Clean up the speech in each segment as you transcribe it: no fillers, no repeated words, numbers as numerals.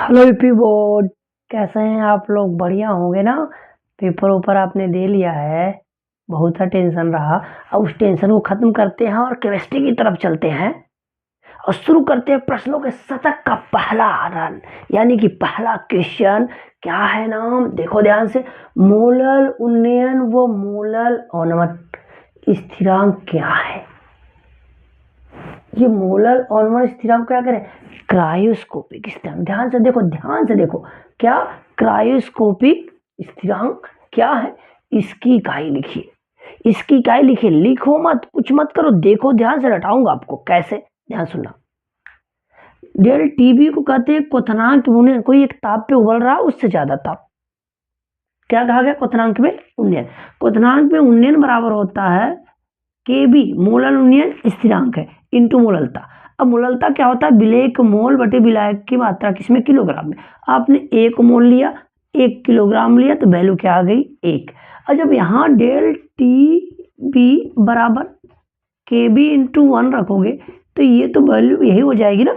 Hello UP board. कैसे हैं आप लोग? बढ़िया होंगे ना? पेपर ऊपर आपने दे लिया है। बहुत सा टेंशन रहा। अब उस टेंशन को खत्म करते हैं और केमिस्ट्री की तरफ चलते हैं और शुरू करते हैं प्रश्नों के शतक का पहला रन, यानी कि पहला क्वेश्चन। क्या है नाम? देखो ध्यान से। मोलल उन्नयन व मोलल अवनमन स्थिरांक क्या है? ये मोलर ऑनमोल स्थिरांक क्या करें? क्रायोस्कोपिक स्थिरांक। ध्यान से देखो, ध्यान से देखो। क्या? क्रायोस्कोपिक स्थिरांक क्या है? इसकी इकाई लिखिए, इसकी इकाई लिखिए। लिखो मत, कुछ मत करो, देखो ध्यान से, रटाऊंगा आपको कैसे। ध्यान सुनना। डेल टीबी को कहते हैं क्वथनांक उन्नयन। कोई एक ताप पे उबल रहा, उससे ज्यादा ताप। क्या कहा गया? क्वथनांक में उन्नयन। क्वथनांक में उन्नयन बराबर होता है के बी, मोलल उन्नयन स्थिरांक है, इंटू मोललता। अब मोललता क्या होता है? विलेयक मोल बटे विलायक की मात्रा किसमें? किलोग्राम में। आपने 1 मोल लिया, 1 किलोग्राम लिया, तो वैल्यू क्या आ गई? 1। और जब यहाँ डेल टी बी बराबर के बी इंटू 1 रखोगे तो ये तो वैल्यू यही हो जाएगी ना।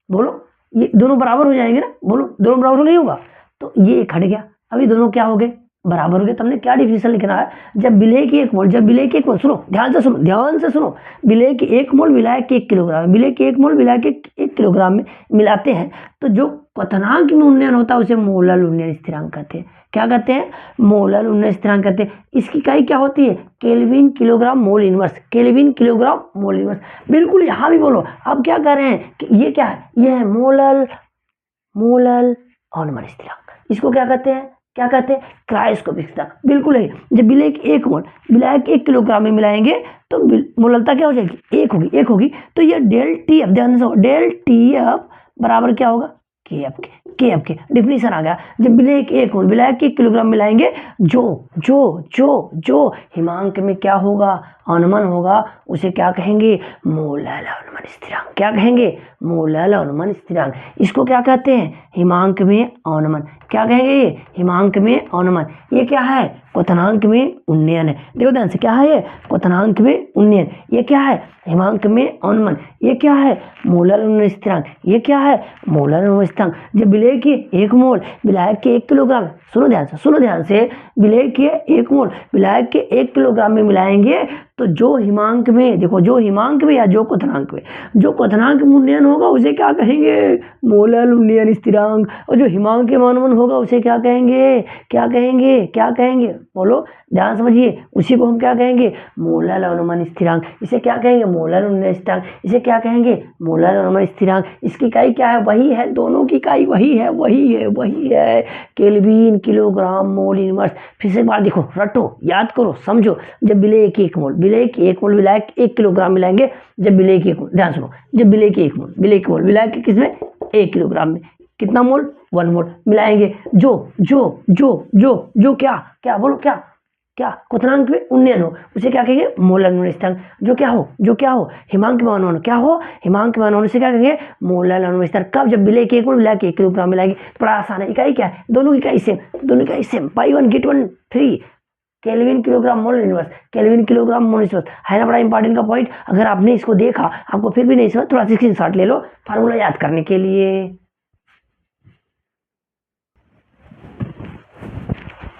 बोलो, ये दोनों बराबर हो जाएंगे ना? बोलो, दोनों बराबर नहीं होगा? तो ये एक हट गया। अभी दोनों क्या हो गए? बराबर हो गए। तुमने क्या डिफिनेशन लिखना है? जब विलेय की 1 मोल, जब विलेय की 1 मोल, सुनो ध्यान से, सुनो ध्यान से सुनो। विलेय की 1 मोल विलायक के 1 किलोग्राम, विलेय की 1 मोल विलायक के 1 किलोग्राम में मिलाते हैं तो जो क्वथनांक में उन्नयन होता है उसे मोलल उन्नयन स्थिरांक कहते हैं। क्या कहते हैं? मोलल उन्नयन स्थिरांक कहते हैं। इसकी इकाई क्या होती है? Kelvin kilogram mole inverse. Kelvin kilogram mole inverse. बिल्कुल, यहां भी बोलो। अब क्या कर रहे हैं कि ये क्या है? ये है मोलल, मोलल अवनमन स्थिरांक। इसको क्या कहते हैं? क्या कहते हैं? क्रायोस्कोपिक स्थिरांक। बिल्कुल है। जब विलायक 1 मोल विलायक 1 किलोग्राम में मिलाएंगे तो मोललता क्या हो जाएगी? 1 होगी, 1 होगी। तो ये डेल टी एफ, ध्यान से, डेल टी एफ बराबर क्या होगा? के एफ के। के एफ के डिफिनेशन आ गया। जब विलायक 1 मोल विलायक 1 किलोग्राम मिलाएंगे, जो जो जो जो हिमांक में क्या होगा? अवनमन होगा, उसे क्या कहेंगे? मोलल अवनमन स्थिरांक। क्या कहेंगे? मोलल अवनमन स्थिरांक। इसको क्या कहते हैं? हिमांक में अवनमन। क्या कहेंगे? हिमांक में अवनमन। ये क्या है? क्वथनांक में उन्नयन है। देखो ध्यान से, क्या है ये? क्वथनांक में उन्नयन। ये क्या है? हिमांक में अवनमन। ये क्या है? मोलल अवनमन स्थिरांक। ये क्या है? मोलल अवनमन स्थिरांक। जब विलेय के 1 मोल विलायक के 1 किलोग्राम, सुनो ध्यान से, सुनो ध्यान से, विलेय के 1 मोल विलायक के 1 किलोग्राम में मिलाएंगे तो जो हिमांक में, देखो, जो हिमांक में या जो क्वथनांक में, जो क्वथनांक में उन्नयन होगा उसे क्या कहेंगे? मोलल उन्नयन स्थिरांक। और जो हिमांक में अवनमन होगा उसे क्या कहेंगे? क्या कहेंगे? क्या कहेंगे? बोलो, ध्यान समझिए। उसी को हम क्या कहेंगे? मोलल अवनमन स्थिरांक। इसे क्या कहेंगे? मोलल उन्नयन स्थिरांक। इसे क्या कहेंगे? मोलल अवनमन स्थिरांक। इसकी इकाई क्या है? वही है, दोनों की इकाई वही है, वही है, वही है। Kelvin kilogram mole inverse. फिर से एक बार देखो, रटो, याद करो, समझो। जब विलेय की 1 मोल विलेय की 1 मोल विलायक 1 किलोग्राम मिलाएंगे, जब विलेय की 1 मोल, ध्यान सुनो, जब विलेय की 1 मोल विलेय की 1 मोल विलायक के किसमें? 1 किलोग्राम में कितना मोल? 1 मोल मिलाएंगे। जो जो जो जो जो क्या क्या, बोलो क्या? क्या क्वथनांक में उन्नयन हो उसे क्या कहेंगे? मोलल अवनमन स्थिरांक। जो क्या हो? जो क्या हो? हिमांक में अवनमन। क्या हो? हिमांक में अवनमन से क्या कहेंगे? मोलल अवनमन स्थिरांक। कब? जब विलेय के 1 मोल विलायक के 1 किलोग्राम मिलाएंगे। बड़ा आसान है। इकाई क्या है? दोनों की इकाई सेम, दोनों की इकाई same. Buy 1 get 1 free. Kelvin kilogram mole inverse. Kelvin kilogram mole inverse है ना? बड़ा इंपॉर्टेंट का पॉइंट। अगर आपने इसको देखा, आपको फिर भी नहीं समझ, थोड़ा स्क्रीनशॉट ले लो फार्मूला याद करने के लिए।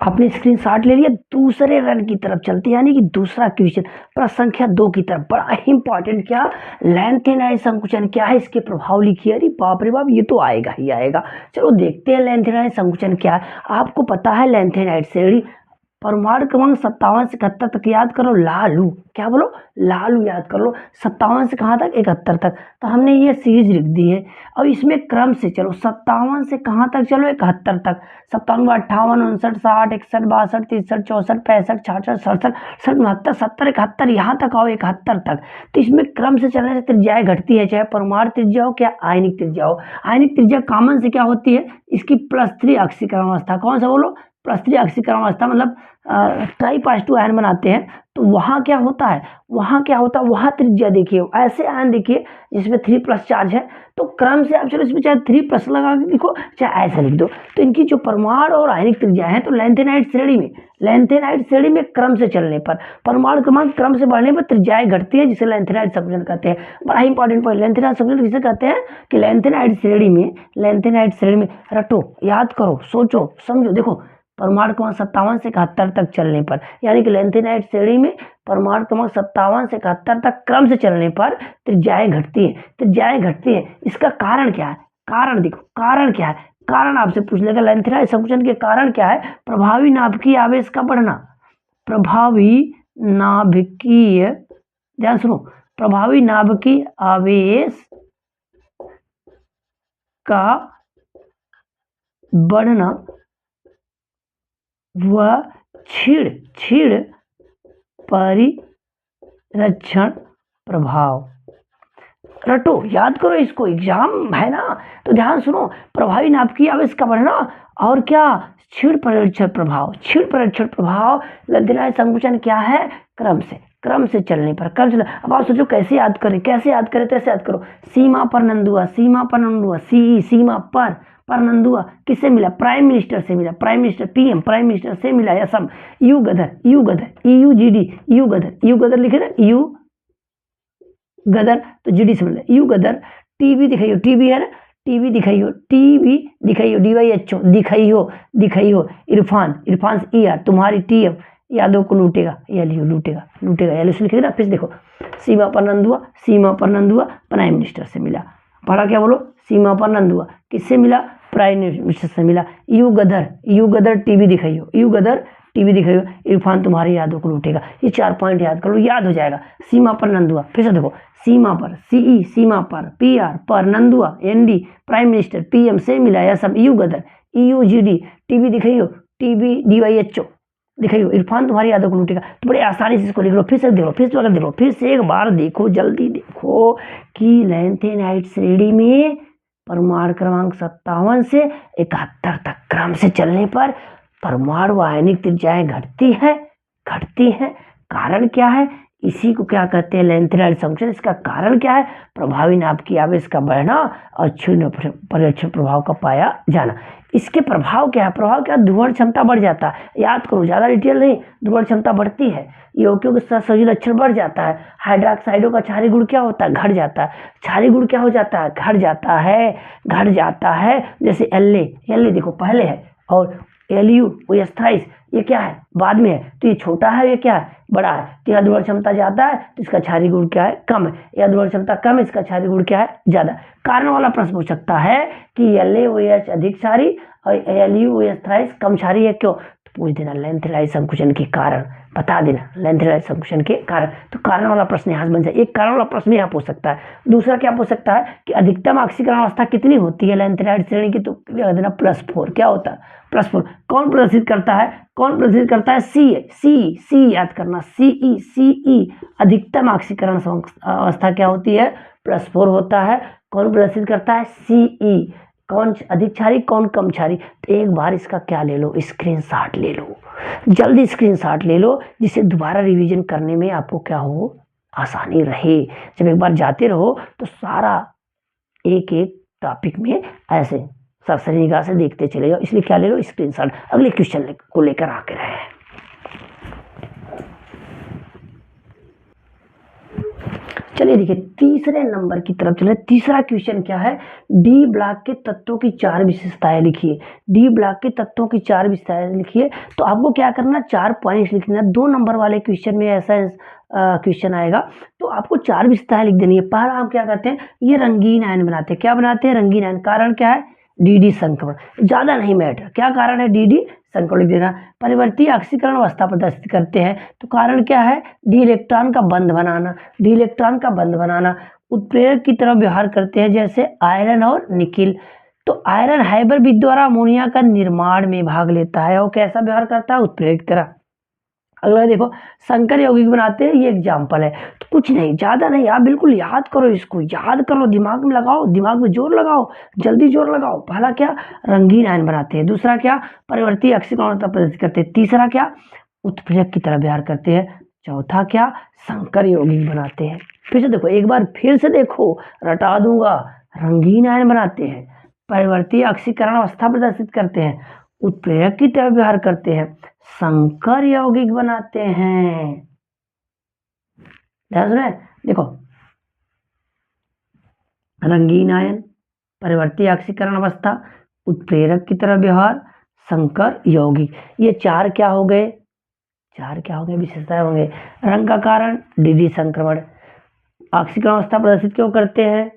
आपने स्क्रीनशॉट ले लिया। दूसरे रन की तरफ चलते, यानी कि दूसरा क्वेश्चन, प्रश्न संख्या 2 की तरफ। बड़ा इंपॉर्टेंट। क्या? लेंथेनाइज संकुचन क्या है? इसके प्रभाव लिखिए। अरे बाप रे बाप, ये तो आएगा ही आएगा। चलो देखते हैं लेंथेनाइज संकुचन क्या है। आपको पता है लेंथेनाइड श्रेणी परमाणु क्रमांक 57 से 71 तक याद करो। लालू, क्या बोलो? लालू याद कर लो। 57 से कहाँ तक? 71 तक। तो हमने ये सीरीज लिख दी है। अब इसमें क्रम से चलो, 57 से कहाँ तक? चलो 71 तक। 57, 58, 59, 60, 61, 62, 63, 64, 65, 66, 67, 68, 69, 70, 71, यहाँ तक आओ 71 तक। तो इसमें क्रम से चलने से त्रिज्याएं घटती है, चाहे परमाणु त्रिज्या हो क्या आयनिक त्रिज्या हो। आयनिक त्रिज्या कॉमन से क्या होती है? इसकी +3 ऑक्सीकरण अवस्था। कौन सा? बोलो, +3 ऑक्सीकरण अवस्था मतलब ट्राई+2 आयन बनाते हैं, तो वहाँ क्या होता है, वहाँ त्रिज्या देखिए, ऐसे आयन देखिए जिसमें 3+ चार्ज है, तो क्रम से आप चलो इसमें चाहे 3+ लगा के लिखो, चाहे ऐसे लिख दो, तो इनकी जो परमाणु और आयनिक त्रिज्या है, तो लैंथेनाइड श्रेणी में क्रम से चलने पर, परमाणु क्रमांक क्रम से बढ़ने पर त्रिज्याएं घटती है, जिसे लैंथेनाइड संकुचन कहते हैं। बड़ा ही इंपॉर्टेंट पॉइंट, लैंथेनाइड संकुचन किसे कहते हैं कि लैंथेनाइड श्रेणी में रटो, याद करो, सोचो, समझो। देखो परमाणु क्रमांक 57 से 71 तक चलने पर, यानी कि लैंथेनाइड श्रेणी में परमाणु क्रमांक 57 से 71 तक क्रम से चलने पर त्रिज्याएं घटती हैं। इसका कारण क्या है? कारण देखो, कारण क्या है? कारण आपसे पूछ लेगा लैंथेनाइड संकुचन के कारण क्या है? प्रभावी नाभिकीय आवेश का बढ़ना, प्रभावी नाभिकीय, ध्यान सुनो, प्रभावी नाभिकीय आवेश का बढ़ना व क्षीण परिरक्षण प्रभाव। रटो, याद करो, इसको एग्जाम है ना, तो ध्यान सुनो, प्रभावी नाभिकीय आवेश का बढ़ना और क्या, क्षीण परिरक्षण प्रभाव। लैंथेनाइड संकुचन क्या है? क्रम से चलने पर, अब आप सोचो कैसे याद करें, कैसे याद करो। सीमा पर नंदुआ, सीमा पर नंदुआ किससे मिला? प्राइम मिनिस्टर से मिला, पीएम प्राइम मिनिस्टर से मिला। असम, यू गदर, यू गदर लिखे ना, यू गदर, तो जीडी से मिला, यू गदर। टीबी दिखाइयो, टीबी है ना, टीबी दिखाइयो, DYHO दिखाइयो। इरफान से ER, तुम्हारी TM यादव को लूटेगा, लूटेगा, से लिखेगा ना। फिर देखो सीमा पर नंदुआ प्राइम मिनिस्टर से मिला, पढ़ा क्या बोलो, सीमा पर नंदुआ किससे मिला? प्राइम मिनिस्टर से मिला। यू गदर टीवी दिखाइयो, इरफान तुम्हारी यादों को लूटेगा। ये 4 पॉइंट याद कर लो, याद हो जाएगा। सीमा पर नंदुआ, फिर से देखो, सीमा पर CE, सीमा पर PR, पर नंदुआ ND, प्राइम मिनिस्टर PM से मिला। असम, यू गदर EUGD, टीवी दिखाइयो, DYHO दिखाइयो, इरफान तुम्हारी यादों को लूटेगा। तो बड़े आसानी से इसको लिख लो। फिर से देखो, फिर से एक बार देखो, जल्दी देखो कि लैंथेनाइड श्रेणी में परमाणु क्रमांक 57 से 71 तक क्रम से चलने पर परमाणु आयनिक त्रिज्याएं घटती है। कारण क्या है? इसी को क्या कहते हैं? लैंथेनाइड संकुचन। इसका कारण क्या है? प्रभावी नाभिकीय आवेश का बढ़ना और क्षीण परिरक्षण प्रभाव का पाया जाना। इसके प्रभाव क्या है? ध्रुवण क्षमता बढ़ जाता है। याद करो, ज्यादा डिटेल नहीं, ध्रुवण क्षमता बढ़ती है, यौगिकों के साथ संयोजन लक्षण बढ़ जाता है। हाइड्रोक्साइडों का क्षारीय गुण क्या होता है? घट जाता है। क्षारीय गुण क्या हो जाता है? घट जाता है। जैसे La देखो पहले है, और Lu ये क्या है? बाद में है। तो ये छोटा है, ये क्या है? बड़ा है। तो यहाँ ध्रुवण क्षमता ज्यादा है, तो इसका क्षारीय गुण क्या है? कम है। या ध्रुवण क्षमता कम है, इसका क्षारीय गुण क्या है? ज्यादा। कारण वाला प्रश्न पूछ सकता है कि LaOH अधिक क्षारीय और Lu कम क्षारीय है, क्यों? तो पूछ देना लैंथेनाइड संकुचन के कारण, बता देना लैंथेनाइड संकुचन के कारण। तो कारण वाला प्रश्न यहाँ से बन जाए। एक कारण वाला प्रश्न यहाँ पूछ सकता है। दूसरा क्या पूछ सकता है कि अधिकतम ऑक्सीकरण अवस्था कितनी होती है लैंथेनाइड श्रेणी की? तो देना +4। क्या होता है? +4। कौन प्रदर्शित करता है? सी याद करना, CE। अधिकतम ऑक्सीकरण अवस्था क्या होती है? +4 होता है। कौन प्रदर्शित करता है? CE। कौन अधिक क्षारीय, कौन कम क्षारीय? तो एक बार इसका क्या ले लो, स्क्रीनशॉट ले लो, जल्दी स्क्रीनशॉट ले लो, जिससे दोबारा रिवीजन करने में आपको क्या हो, आसानी रहे। जब एक बार जाते रहो तो सारा एक टॉपिक में ऐसे सरसरी निगाह से देखते चले जाओ। इसलिए क्या ले लो, स्क्रीनशॉट। अगले क्वेश्चन को लेकर आके रहे। चलिए देखिए, तीसरे नंबर की तरफ चले। तीसरा क्वेश्चन क्या है? डी ब्लॉक के तत्वों की 4 विशेषताएं लिखिए। डी ब्लॉक के तत्वों की 4 विशेषताएं लिखिए। तो आपको क्या करना, 4 पॉइंट्स लिखना। 2 नंबर वाले क्वेश्चन में ऐसा क्वेश्चन आएगा, तो आपको 4 विशेषताएं लिख देनी है। पहला हम क्या करते हैं, ये रंगीन आयन बनाते हैं। क्या बनाते हैं? रंगीन आयन। कारण क्या है? DD संक्रमण। ज्यादा नहीं मैटर, क्या कारण है? DD संक्रमण लिख देना। परिवर्ती ऑक्सीकरण अवस्था प्रदर्शित करते हैं, तो कारण क्या है? डी इलेक्ट्रॉन का बंध बनाना। उत्प्रेरक की तरह व्यवहार करते हैं, जैसे आयरन और निकिल। तो आयरन हाइबर विद्युत द्वारा अमोनिया का निर्माण में भाग लेता है और कैसा व्यवहार करता है? उत्प्रेरक की तरह। अगला देखो संकर यौगिक बनाते हैं, ये एग्जाम्पल है। तो कुछ नहीं, ज़्यादा नहीं, आप बिल्कुल याद करो, इसको याद करो, दिमाग में लगाओ, दिमाग में जोर लगाओ, जल्दी जोर लगाओ। पहला क्या, रंगीन आयन बनाते हैं। दूसरा क्या, परिवर्ती अक्षीय अवस्था प्रदर्शित करते हैं। तीसरा क्या, उत्प्रेरक की तरह व्यवहार करते हैं। चौथा क्या, संकर यौगिक बनाते हैं। फिर से देखो, एक बार फिर से देखो, रटा दूंगा। रंगीन आयन बनाते हैं, परिवर्ती अक्षीकरण अवस्था प्रदर्शित करते हैं, उत्प्रेरक की तरह व्यवहार करते हैं, संकर यौगिक बनाते हैं। ध्यान सुने, देखो, रंगीन आयन, परिवर्ती अक्षीकरण अवस्था, उत्प्रेरक की तरह व्यवहार, संकर यौगिक, ये चार क्या हो गए, चार क्या हो गए, विशेषताएं होंगे। रंग का कारण डी संक्रमण, अक्षीकरण अवस्था प्रदर्शित क्यों करते हैं,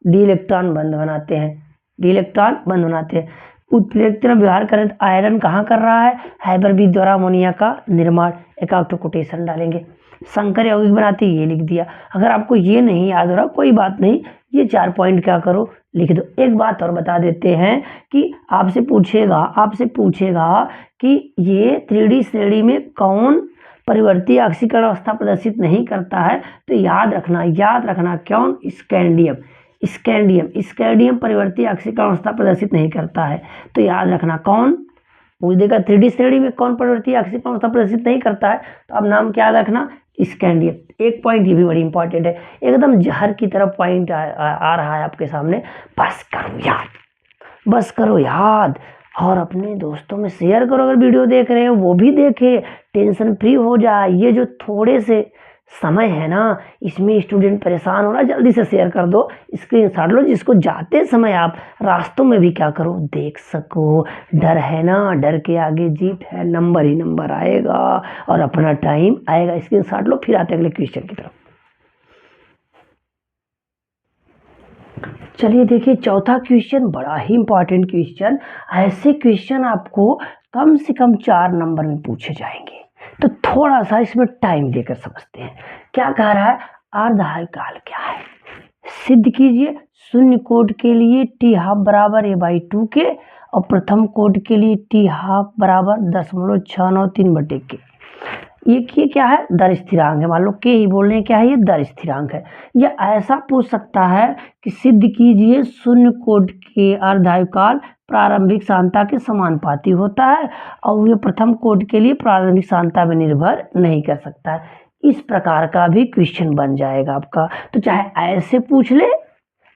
डी इलेक्ट्रॉन बंद बनाते हैं, डी इलेक्ट्रॉन बंद बनाते हैं। उत्प्रेरक की तरह व्यवहार करें, आयरन कहाँ कर रहा है, हाइपरबी द्वारा अमोनिया का निर्माण, एक ऑक्टो कोटेशन डालेंगे। संकर यौगिक बनाते ये लिख दिया। अगर आपको ये नहीं याद हो रहा कोई बात नहीं, ये 4 पॉइंट क्या करो, लिख दो। एक बात और बता देते हैं कि आपसे पूछेगा कि ये 3D श्रेणी में कौन परिवर्ती अक्षीकरण अवस्था प्रदर्शित नहीं करता है, तो याद रखना कौन, स्कैंडियम परिवर्ती अक्षीकरण अवस्था प्रदर्शित नहीं करता है। तो याद रखना कौन, पूछ देगा 3D श्रेणी में कौन परिवर्ती अक्षीकरण अवस्था प्रदर्शित नहीं करता है, तो अब नाम क्या याद रखना, स्कैंडियम। एक पॉइंट ये भी बड़ी इंपॉर्टेंट है, एकदम जहर की तरफ पॉइंट आ रहा है आपके सामने, बस करो याद और अपने दोस्तों में शेयर करो। अगर वीडियो देख रहे हो वो भी देखे, टेंशन फ्री हो जाए। ये जो थोड़े से समय है ना, इसमें स्टूडेंट परेशान हो रहा है, जल्दी से शेयर कर दो, स्क्रीनशॉट लो, जिसको जाते समय आप रास्तों में भी क्या करो, देख सको। डर है ना, डर के आगे जीत है, नंबर ही नंबर आएगा और अपना टाइम आएगा। स्क्रीनशॉट लो, फिर आते अगले क्वेश्चन की तरफ। चलिए देखिए, चौथा क्वेश्चन बड़ा ही इंपॉर्टेंट क्वेश्चन। ऐसे क्वेश्चन आपको कम से कम 4 नंबर में पूछे जाएंगे, तो थोड़ा सा इसमें टाइम देकर समझते हैं। क्या कह रहा है, अर्धकाल क्या है, सिद्ध कीजिए। शून्य कोड के लिए टी हाफ बराबर a/2 के और प्रथम कोड के लिए टी हाफ बराबर 0.693 के। ये क्या है, दर स्थिरांक है। मान लो के ही बोल रहे हैं, क्या है ये, दर स्थिरांक है। या ऐसा पूछ सकता है कि सिद्ध कीजिए शून्य कोड के अर्धायुकाल प्रारंभिक सांद्रता के समानुपाती होता है और ये प्रथम कोड के लिए प्रारंभिक सांद्रता में निर्भर नहीं कर सकता है। इस प्रकार का भी क्वेश्चन बन जाएगा आपका। तो चाहे ऐसे पूछ ले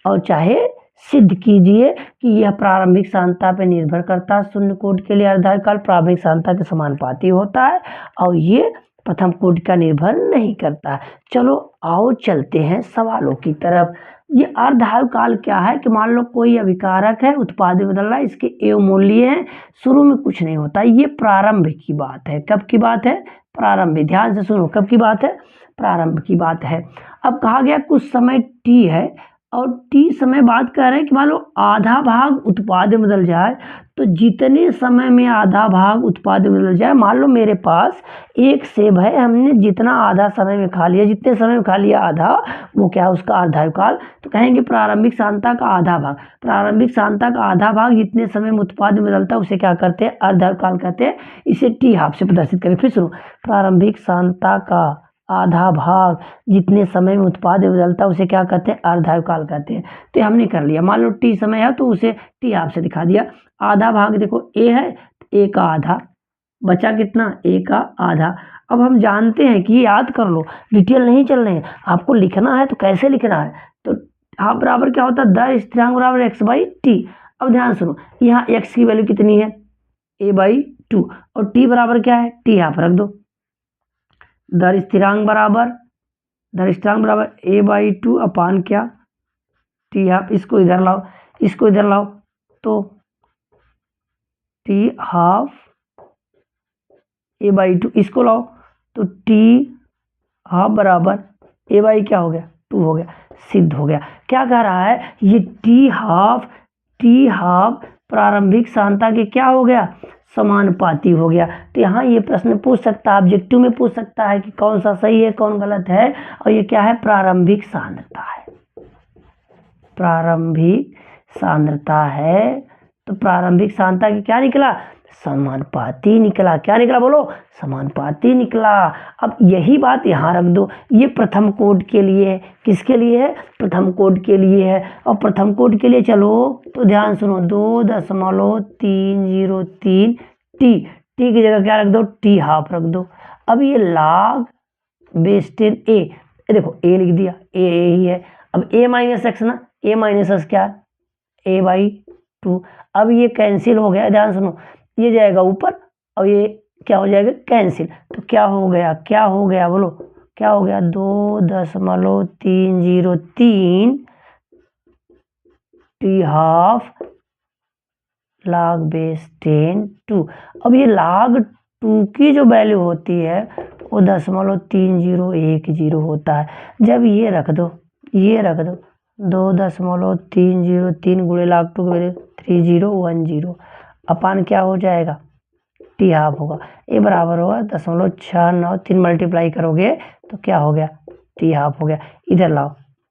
और चाहे सिद्ध कीजिए कि यह प्रारंभिक सांद्रता पर निर्भर करता है, शून्य कोड के लिए अर्धायुकाल प्रारंभिक सांद्रता के समानुपाती होता है और ये प्रथम कोड का निर्भर नहीं करता। चलो आओ चलते हैं सवालों की तरफ। ये अर्धायुकाल क्या है कि मान लो कोई अभिकारक है, उत्पाद में बदल रहा है, इसके एव मूल्य है, शुरू में कुछ नहीं होता। ये प्रारंभ की बात है। कब की बात है, प्रारंभ। ध्यान से सुनो, कब की बात है, प्रारंभ की बात है। अब कहा गया कुछ समय टी है और टी समय बाद कह रहे हैं कि मान लो आधा भाग उत्पाद में बदल जाए, तो जितने समय में आधा भाग उत्पाद में बदल जाए, मान लो मेरे पास एक सेब है, हमने जितना आधा समय में खा लिया, जितने समय में खा लिया आधा, वो क्या है, उसका अर्धायुकाल। तो कहेंगे प्रारंभिक सांद्रता का आधा भाग, प्रारंभिक सांद्रता का आधा भाग जितने समय में उत्पाद में बदलता है उसे क्या करते हैं, अर्धायुकाल कहते हैं। इसे टी हाफ से प्रदर्शित करें। फिर सुनो, प्रारंभिक सांद्रता का आधा भाग जितने समय में उत्पाद बदलता है उसे क्या कहते हैं, अर्धायुकाल कहते हैं। तो हमने कर लिया, मान लो टी समय है तो उसे टी हाफ से दिखा दिया। आधा भाग देखो ए है, ए का आधा, बचा कितना, ए का आधा। अब हम जानते हैं कि याद कर लो, डिटेल नहीं चल रहे हैं, आपको लिखना है तो कैसे लिखना है। तो हाफ बराबर क्या होता है, दर स्थिरांक बराबर x/t। अब ध्यान सुनो, यहाँ x की वैल्यू कितनी है, a/2 और t बराबर क्या है, t हाफ रख दो। दर स्थिरांक बराबर a/2 अपान क्या, टी हाफ। इसको इधर लाओ, इसको इधर लाओ, तो टी हाफ a/2, इसको लाओ तो टी हाफ बराबर a/ क्या हो गया, 2 हो गया, सिद्ध हो गया। क्या कह रहा है, ये टी हाफ प्रारंभिक सांद्रता के क्या हो गया, समानुपाती हो गया। तो यहाँ ये प्रश्न पूछ सकता है, ऑब्जेक्टिव में पूछ सकता है कि कौन सा सही है कौन गलत है। और ये क्या है, प्रारंभिक सांद्रता है, प्रारंभिक सांद्रता है। तो प्रारंभिक सांद्रता की क्या निकला, समानुपाती निकला। क्या निकला बोलो? समानुपाती निकला। अब यही बात यहाँ रख दो, ये प्रथम कोड के लिए है। किसके लिए है? प्रथम कोड के लिए है। और प्रथम कोड के लिए चलो तो ध्यान सुनो, 2.303 टी, टी की जगह क्या रख दो? टी हाफ रख दो। अब ये log बेस 10 ए, देखो ए लिख दिया, ए ही है। अब ए माइनस एक्स ना, ए माइनस एक्स क्या है? a/2। अब ये कैंसिल हो गया, ध्यान सुनो, ये जाएगा ऊपर और ये क्या हो जाएगा? कैंसिल। तो क्या हो गया? क्या हो गया बोलो? क्या हो गया? 2.303 टी हाफ log बेस 10 2। अब ये log 2 की जो वैल्यू होती है वो 0.3010 होता है। जब ये रख दो, ये रख दो, 2.303 गुणे log 2 की वैल्यू 3010 अपान क्या हो जाएगा? टी हाफ होगा। ये बराबर होगा 0.693 मल्टीप्लाई करोगे तो क्या हो गया? टी हाफ हो गया। इधर लाओ,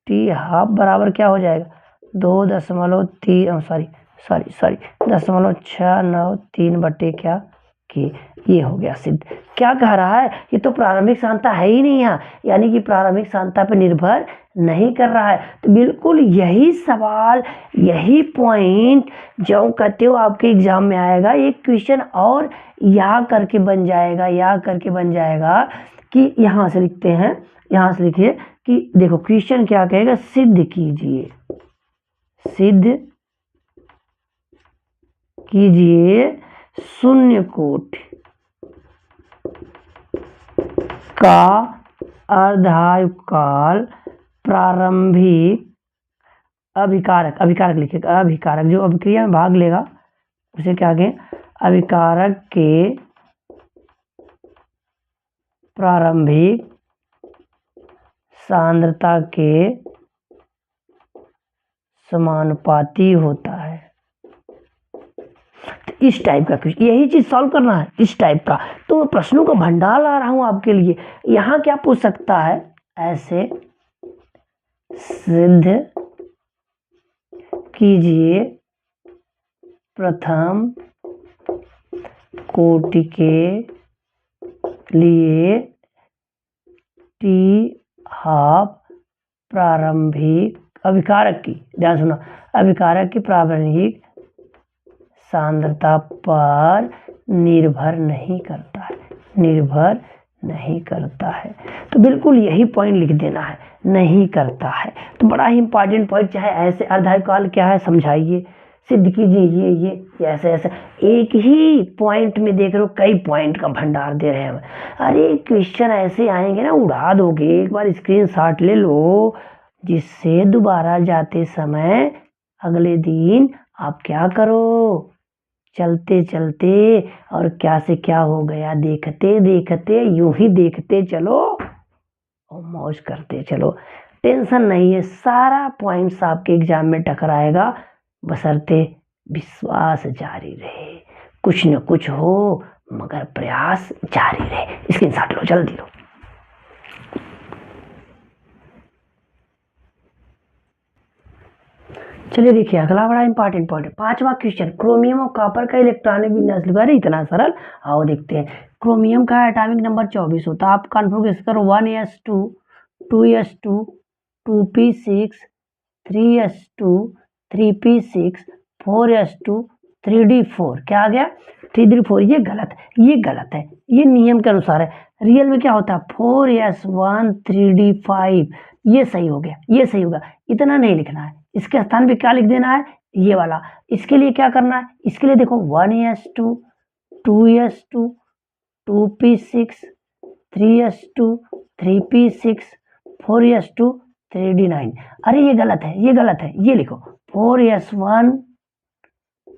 टी हाफ बराबर क्या हो जाएगा? 0.693 बटे क्या कि ये हो गया सिद्ध। क्या कह रहा है? ये तो प्रारंभिक सांद्रता है ही नहीं यहाँ, यानी कि प्रारंभिक सांद्रता पे निर्भर नहीं कर रहा है। तो बिल्कुल यही सवाल, यही पॉइंट जो कहते हो आपके एग्जाम में आएगा, एक क्वेश्चन और यहाँ करके बन जाएगा, यहाँ करके बन जाएगा कि यहाँ से लिखते हैं, यहाँ से लिखिए कि देखो क्वेश्चन क्या कहेगा? सिद्ध कीजिए, सिद्ध कीजिए शून्य कोटि का अर्धायुकाल प्रारंभिक अभिकारक, अभिकारक लिखिएगा, अभिकारक जो अभिक्रिया में भाग लेगा उसे क्या कहें? अभिकारक के प्रारंभिक सांद्रता के समानुपाती होता है। तो इस टाइप का क्वेश्चन, यही चीज सॉल्व करना है, इस टाइप का। तो प्रश्नों का भंडार ला रहा हूं आपके लिए। यहाँ क्या पूछ सकता है? ऐसे सिद्ध कीजिए प्रथम कोटि के लिए टी हाफ प्रारंभिक अभिकारक की, ध्यान सुना, अभिकारक की प्रारंभिक सांद्रता पर निर्भर नहीं करता है, निर्भर नहीं करता है। तो बिल्कुल यही पॉइंट लिख देना है, नहीं करता है। तो बड़ा ही इंपॉर्टेंट पॉइंट, चाहे ऐसे अर्धायुकाल क्या है समझाइए, सिद्ध कीजिए, ये ऐसे ऐसे एक ही पॉइंट में देख रहे हो, कई पॉइंट का भंडार दे रहे हैं। अरे क्वेश्चन ऐसे आएंगे ना, उड़ा दोगे। एक बार स्क्रीनशॉट ले लो, जिससे दोबारा जाते समय अगले दिन आप क्या करो, चलते चलते और क्या से क्या हो गया देखते देखते, यूं ही देखते चलो और मौज करते चलो। टेंशन नहीं है, सारा पॉइंट्स आपके एग्जाम में टकराएगा, बशर्ते विश्वास जारी रहे। कुछ न कुछ हो मगर प्रयास जारी रहे। स्क्रीनशॉट लो, जल्दी लो। चलिए देखिए अगला बड़ा इंपॉर्टेंट पॉइंट है, 5वां क्वेश्चन, क्रोमियम और कॉपर का इलेक्ट्रॉनिक विन्यास लिखा है। इतना सरल, आओ देखते हैं। क्रोमियम का एटॉमिक नंबर 24 होता है। आप कन्फर्म करो, 1s2 2s2 2p6 3s2 3p6 4s2 3d4। क्या आ गया? 3d4। ये गलत है, ये गलत है, ये नियम के अनुसार है। रियल में क्या होता है? 4s1 3d5। ये सही हो गया, ये सही होगा। इतना नहीं लिखना है, इसके स्थान पे क्या लिख देना है? ये वाला। इसके लिए क्या करना है? इसके लिए देखो 1s2 2s2 2p6 3s2 3p6 4s2 3d9। अरे ये गलत है, ये गलत है, ये लिखो 4s1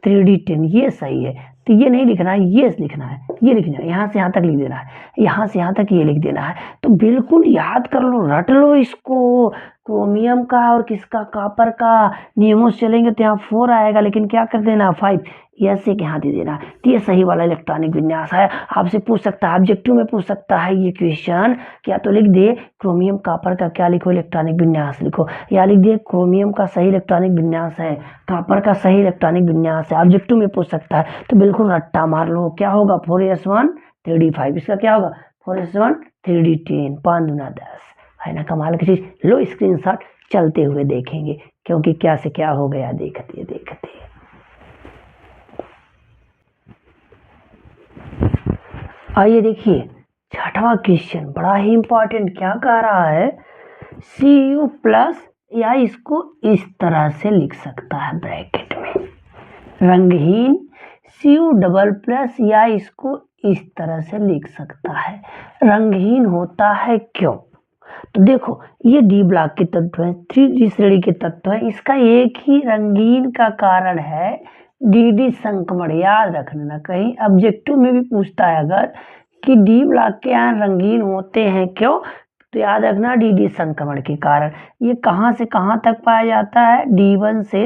3d10, ये सही है। तो ये नहीं लिखना है, ये लिखना है, ये लिखना है, यहाँ से यहाँ तक लिख देना है, यहाँ से यहाँ तक ये लिख देना है। तो बिल्कुल याद कर लो, रट लो इसको क्रोमियम का और किसका, कॉपर का। नियमों से चलेंगे तो यहाँ 4 आएगा, लेकिन क्या कर देना 5, यस एक यहाँ दे देना। तो ये सही वाला इलेक्ट्रॉनिक विन्यास है। आपसे पूछ सकता है, ऑब्जेक्टिव में पूछ सकता है ये क्वेश्चन, क्या तो लिख दे क्रोमियम कॉपर का क्या लिखो, इलेक्ट्रॉनिक विन्यास लिखो, या लिख दे क्रोमियम का सही इलेक्ट्रॉनिक विन्यास है, कॉपर का सही इलेक्ट्रॉनिक विन्यास है। ऑब्जेक्टिव में पूछ सकता है तो बिल्कुल रट्टा मार लो। क्या होगा 4s1 3d5, इसका क्या होगा 4s1 3d10, 5 दूना 10, है ना कमाल की चीज। लो स्क्रीनशॉट, चलते हुए देखेंगे क्योंकि क्या से क्या हो गया, देखते देखते। आइए देखिए छठवां क्वेश्चन, बड़ा ही इंपॉर्टेंट। क्या कह रहा है, Cu प्लस, या इसको इस तरह से लिख सकता है ब्रैकेट में, रंगहीन Cu डबल प्लस, या इसको इस तरह से लिख सकता है। रंगहीन होता है क्यों, तो देखो ये डी ब्लॉक के तत्व है, 3D श्रेणी के तत्व है, इसका एक ही रंगीन का कारण है डी संक्रमण। याद रखना, कहीं ऑब्जेक्टिव में भी पूछता है अगर कि डी ब्लॉक के आयन रंगीन होते हैं क्यों, तो याद रखना डी संक्रमण के कारण। ये कहाँ से कहाँ तक पाया जाता है, D1 से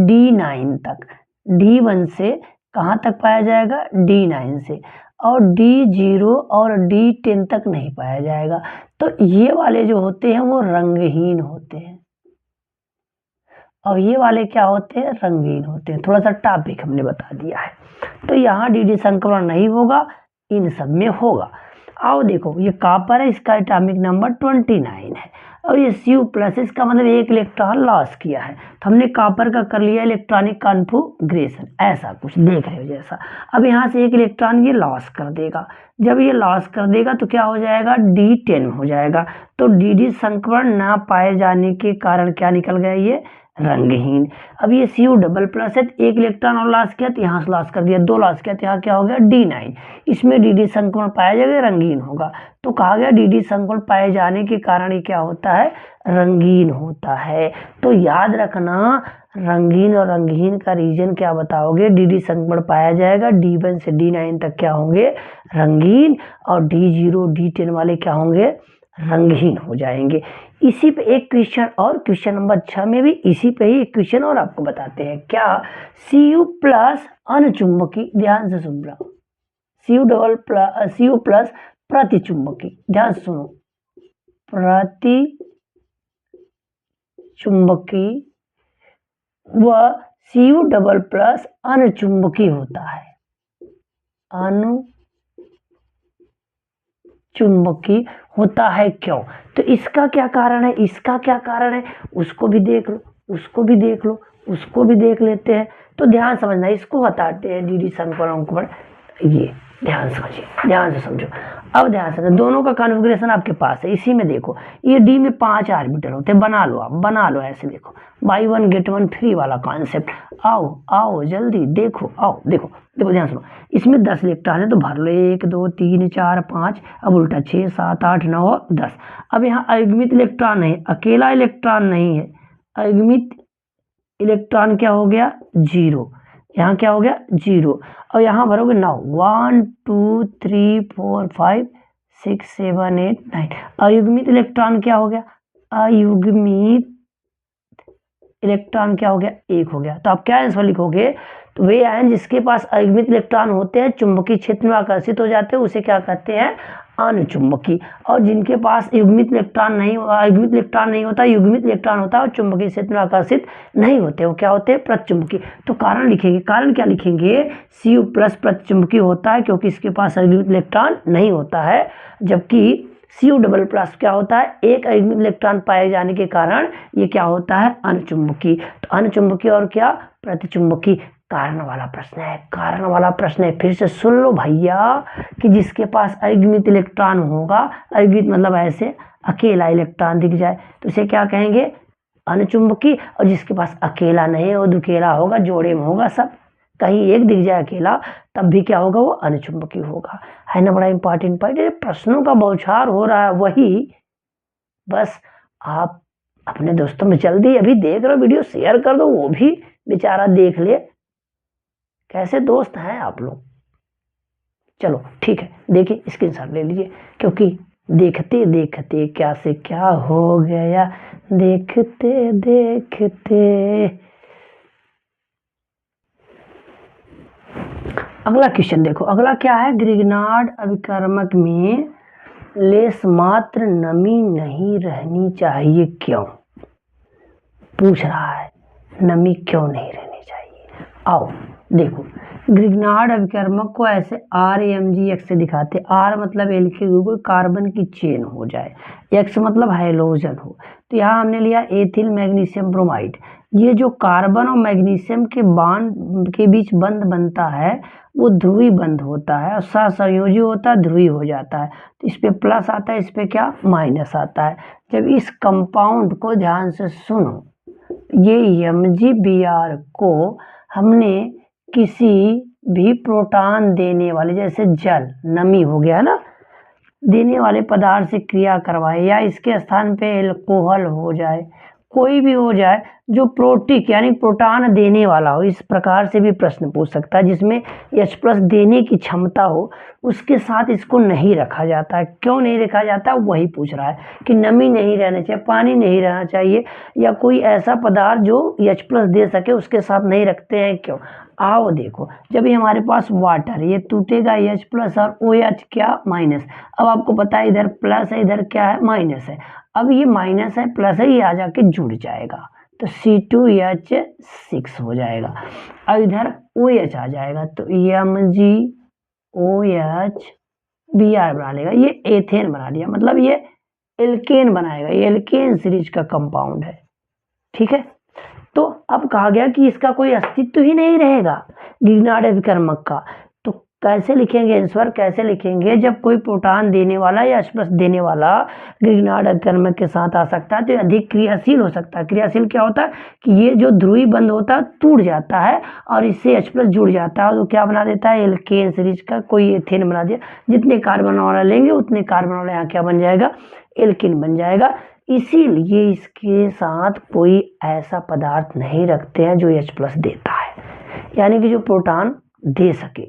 D9 तक, D1 से कहाँ तक पाया जाएगा, D9 से, और D0 और D10 तक नहीं पाया जाएगा। तो ये वाले जो होते हैं वो रंगहीन होते हैं, और ये वाले क्या होते हैं, रंगीन होते हैं। थोड़ा सा टॉपिक हमने बता दिया है। तो यहाँ डी संक्रमण नहीं होगा, इन सब में होगा। आओ देखो, ये कॉपर है, इसका एटॉमिक नंबर 29 है, और ये Cu प्लस, इसका मतलब एक इलेक्ट्रॉन लॉस किया है। तो हमने कॉपर का कर लिया इलेक्ट्रॉनिक कॉन्फ़िगरेशन, ऐसा कुछ देख रहे हो जैसा। अब यहाँ से एक इलेक्ट्रॉन ये लॉस कर देगा, जब ये लॉस कर देगा तो क्या हो जाएगा, D10 हो जाएगा। तो डी संक्रमण ना पाए जाने के कारण क्या निकल गया, ये रंगहीन। अब ये Cu डबल प्लस है, एक इलेक्ट्रॉन और लॉस किया तो यहाँ से लॉस कर दिया, 2 लॉस किया तो यहाँ क्या हो गया D9, इसमें डी संक्रमण पाया जाएगा, रंगीन होगा। तो कहा गया डी संक्रमण पाए जाने के कारण ये क्या होता है, रंगीन होता है। तो याद रखना, रंगीन और रंगहीन का रीजन क्या बताओगे, डी संक्रमण पाया जाएगा, D1 से D9 तक क्या होंगे, रंगीन, और D0 D10 वाले क्या होंगे, रंगहीन हो जाएंगे। इसी पे एक क्वेश्चन और, क्वेश्चन नंबर 6 में भी इसी पे ही एक क्वेश्चन और आपको बताते हैं। क्या Cu प्लस अनचुंबकी, ध्यान से सुन लो, Cu प्लस प्रतिचुंबकी, ध्यान से सुनो, प्रतिचुंबकी व Cu डबल प्लस अनचुंबकी होता है, चुंबकीय होता है क्यों, तो इसका क्या कारण है, इसका क्या कारण है, उसको भी देख लो, उसको भी देख लो, उसको भी देख लेते हैं। तो ध्यान समझना, इसको हटाते हैं डी संक्रमण, ये ध्यान समझिए, ध्यान से समझो। अब ध्यान से, दोनों का कॉन्फ़िगरेशन आपके पास है, इसी में देखो, ये डी में 5 ऑर्बिटल होते हैं, बना लो आप, बना लो ऐसे, देखो बाई 1 गेट 1 फ्री वाला कॉन्सेप्ट। आओ आओ जल्दी देखो, आओ देखो देखो, ध्यान सुनो, इसमें 10 इलेक्ट्रॉन है तो भर लो, 1 2 3 4 5, अब उल्टा 6 7 8 9 10। अब यहाँ अयुग्मित इलेक्ट्रॉन नहीं, अकेला इलेक्ट्रॉन नहीं है, अयुग्मित इलेक्ट्रॉन क्या हो गया, 0, यहाँ क्या हो गया 0, और यहाँ भरोगे 9, 1 2 3 4 5 6 7 8 9। अयुग्मित इलेक्ट्रॉन क्या हो गया, अयुग्मित इलेक्ट्रॉन क्या हो गया, 1 हो गया। तो आप क्या आंसर लिखोगे, तो वे आयन जिसके पास अयुग्मित इलेक्ट्रॉन होते हैं, चुंबकीय क्षेत्र में आकर्षित हो जाते हैं, उसे क्या कहते हैं, अनुचुंबकी। और जिनके पास युग्मित इलेक्ट्रॉन नहीं, अयुग्मित इलेक्ट्रॉन नहीं होता, युग्मित इलेक्ट्रॉन होता है और चुंबकीय क्षेत्र में आकर्षित नहीं होते, वो क्या होते हैं, प्रतिचुंबकी। तो कारण लिखेंगे, कारण क्या लिखेंगे, Cu प्लस प्रतिचुंबकी होता है क्योंकि इसके पास अयुग्मित इलेक्ट्रॉन नहीं होता है, जबकि Cu डबल प्लस क्या होता है, एक अयुग्मित इलेक्ट्रॉन पाए जाने के कारण ये क्या होता है, अनुचुंबकी। तो अनुचुंबकी और क्या, प्रतिचुंबकी। कारण वाला प्रश्न है, कारण वाला प्रश्न है, फिर से सुन लो भैया, कि जिसके पास अयुग्मित इलेक्ट्रॉन होगा, अयुग्मित मतलब ऐसे अकेला इलेक्ट्रॉन दिख जाए तो उसे क्या कहेंगे, अनुचुंबकी। और जिसके पास अकेला नहीं है, वो दुकेला होगा, जोड़े में होगा सब, कहीं एक दिख जाए अकेला तब भी क्या होगा, वो अनुचुंबकी होगा। है ना, बड़ा इंपॉर्टेंट पॉइंट, प्रश्नों का बौछार हो रहा है वही, बस आप अपने दोस्तों में जल्दी अभी देख रहे हो वीडियो शेयर कर दो, वो भी बेचारा देख ले, कैसे दोस्त हैं आप लोग। चलो ठीक है, देखिए स्क्रीनशॉट ले लीजिए, क्योंकि देखते देखते क्या से क्या हो गया, देखते देखते। अगला क्वेश्चन देखो, अगला क्या है, ग्रिग्नार्ड अभिकर्मक में लेस मात्र नमी नहीं रहनी चाहिए, क्यों? पूछ रहा है नमी क्यों नहीं रहनी चाहिए। आओ देखो, ग्रिग्नार्ड अभिकर्मक को ऐसे RMgX से दिखाते। R मतलब एल्केन, कोई कार्बन की चेन हो जाए, X मतलब हाइड्रोजन हो। तो यहाँ हमने लिया एथिल मैग्नीशियम ब्रोमाइड। ये जो कार्बन और मैग्नीशियम के बांड के बीच बंध बनता है वो ध्रुवी बंध होता है और सहसंयोजी होता है, ध्रुवी हो जाता है। तो इस पे प्लस आता है, इस पे क्या माइनस आता है। जब इस कंपाउंड को ध्यान से सुनो, ये MgBr को हमने किसी भी प्रोटॉन देने वाले, जैसे जल नमी हो गया ना, देने वाले पदार्थ से क्रिया करवाए या इसके स्थान पे अल्कोहल हो जाए, कोई भी हो जाए जो प्रोटिक यानी प्रोटॉन देने वाला हो, इस प्रकार से भी प्रश्न पूछ सकता है, जिसमें H+ देने की क्षमता हो, उसके साथ इसको नहीं रखा जाता है। क्यों नहीं रखा जाता, वही पूछ रहा है कि नमी नहीं रहना चाहिए, पानी नहीं रहना चाहिए, या कोई ऐसा पदार्थ जो H+ दे सके उसके साथ नहीं रखते हैं, क्यों? आओ देखो, जब ये हमारे पास वाटर, ये टूटेगा H+ और OH क्या माइनस। अब आपको पता है इधर प्लस है, इधर क्या है माइनस है। अब ये माइनस है प्लस है, ये आ जाके जुड़ जाएगा तो C2H6 हो जाएगा। अब इधर OH आ जाएगा तो MgOH बना लेगा, ये एथेन बना लिया, मतलब ये एल्केन बनाएगा, ये एल्केन सीरीज का कंपाउंड है। ठीक है, तो अब कहा गया कि इसका कोई अस्तित्व ही नहीं रहेगा ग्रिग्नार्ड अभिकर्मक का। तो कैसे लिखेंगे आंसर, कैसे लिखेंगे, जब कोई प्रोटॉन देने वाला या H+ देने वाला ग्रिग्नार्ड अभिकर्मक के साथ आ सकता है तो अधिक क्रियाशील हो सकता है। क्रियाशील क्या होता है कि ये जो ध्रुवी बंध होता है टूट जाता है और इससे H+ जुड़ जाता है, तो क्या बना देता है एल्केन सीरीज का, कोई एथेन बना दिया। जितने कार्बन वाला लेंगे उतने कार्बन वाला यहाँ क्या बन जाएगा, एल्केन बन जाएगा। इसीलिए इसके साथ कोई ऐसा पदार्थ नहीं रखते हैं जो H+ देता है, यानी कि जो प्रोटॉन दे सके।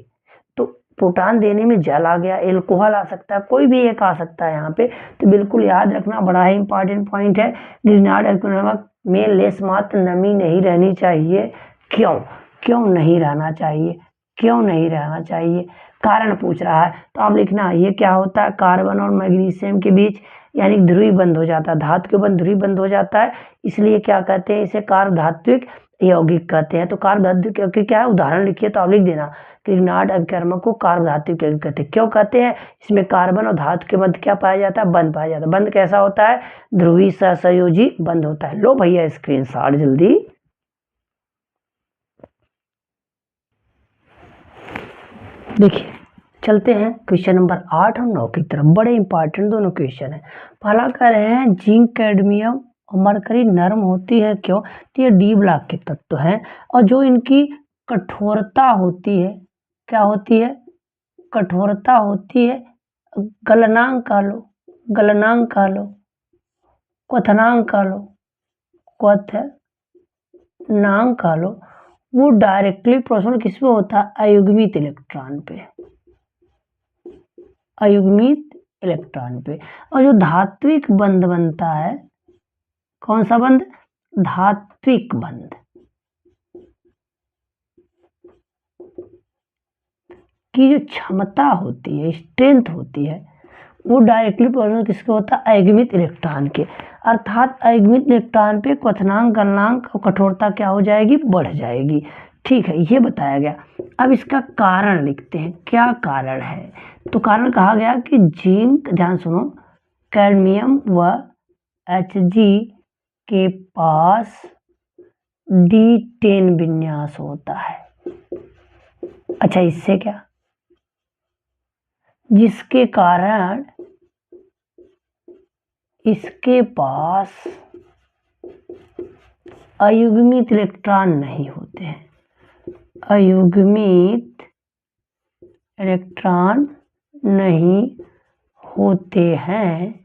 तो प्रोटॉन देने में जल आ गया, एल्कोहल आ सकता है, कोई भी एक आ सकता है यहाँ पे। तो बिल्कुल याद रखना, बड़ा ही इंपॉर्टेंट पॉइंट है। ग्रिग्नार्ड अभिकर्मक में लेस मात्र नमी नहीं रहनी चाहिए, क्यों? क्यों नहीं रहना चाहिए, क्यों नहीं रहना चाहिए, कारण पूछ रहा है। तो आप लिखना, ये क्या होता है, कार्बन और मैग्नीशियम के बीच यानी ध्रुवी बंध हो जाता है, धातु के बंध ध्रुवी बंध हो जाता है, इसलिए क्या कहते हैं, इसे कार्बधात्विक यौगिक कहते हैं। तो कार्बधात्विक क्योंकि क्या है, उदाहरण लिखिए तो आप लिख देना, ग्रिग्नार्ड अभिकर्मक को कार्बधात्विक यौगिक कहते हैं। क्यों कहते हैं, इसमें कार्बन और धातु के बंध क्या पाया जाता है, बंध पाया जाता है। बंध कैसा होता है, ध्रुवी सहसंयोजी बंध होता है। लो भैया स्क्रीनशॉट जल्दी। देखिए, चलते हैं क्वेश्चन नंबर 8 और 9 की तरफ। बड़े इंपॉर्टेंट दोनों क्वेश्चन है। पहला कह रहे हैं जिंक, कैडमियम और मरकरी नरम होती है, क्यों? तो ये डी ब्लॉक के तत्व हैं और जो इनकी कठोरता होती है, क्या होती है, कठोरता होती है, गलनांक कह लो, गलनांक कह लो, क्वथनांक कह लो, क्वथनांक कह लो, वो डायरेक्टली प्रोपोर्शनल किस पे होता है, अयुग्मित इलेक्ट्रॉन पे, अयुग्मित इलेक्ट्रॉन पे। और जो धात्विक बंध बनता है, कौन सा बंध, धात्विक बंध, की जो क्षमता होती है, स्ट्रेंथ होती है, वो डायरेक्टली प्रोपोर्शनल किसके होता है, अयुग्मित इलेक्ट्रॉन के। अर्थात अयुग्मित इलेक्ट्रॉन पे क्वथनांक, गलनांक और कठोरता क्या हो जाएगी, बढ़ जाएगी। ठीक है, ये बताया गया। अब इसका कारण लिखते हैं, क्या कारण है। तो कारण कहा गया कि जिंक, ध्यान सुनो, कैडमियम व Hg के पास D10 विन्यास होता है। अच्छा, इससे क्या, जिसके कारण इसके पास अयुग्मित इलेक्ट्रॉन नहीं होते हैं, अयुग्मित इलेक्ट्रॉन नहीं होते हैं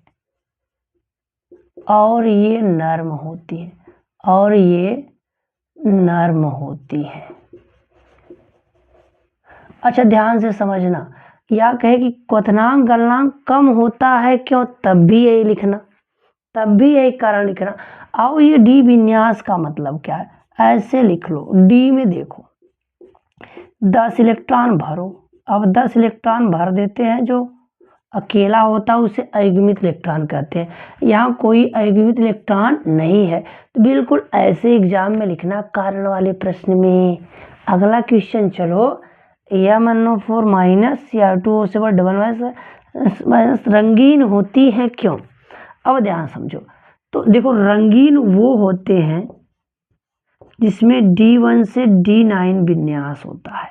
और ये नर्म होती है, और ये नर्म होती है। अच्छा, ध्यान से समझना, या कहे कि क्वथनांक गलनांक कम होता है क्यों, तब भी यही लिखना, तब भी यही कारण लिखना। आओ ये डी विन्यास का मतलब क्या है, ऐसे लिख लो। डी में देखो 10 इलेक्ट्रॉन भरो, अब 10 इलेक्ट्रॉन भर देते हैं, जो अकेला होता है उसे अयुग्मित इलेक्ट्रॉन कहते हैं। यहाँ कोई अयुग्मित इलेक्ट्रॉन नहीं है, तो बिल्कुल ऐसे एग्जाम में लिखना कारण वाले प्रश्न में। अगला क्वेश्चन चलो, MnO4 माइनस Cr2O से डबल माइनस रंगीन होती है क्यों। अब ध्यान समझो, तो देखो रंगीन वो होते हैं जिसमें D1 से D9 विन्यास होता है,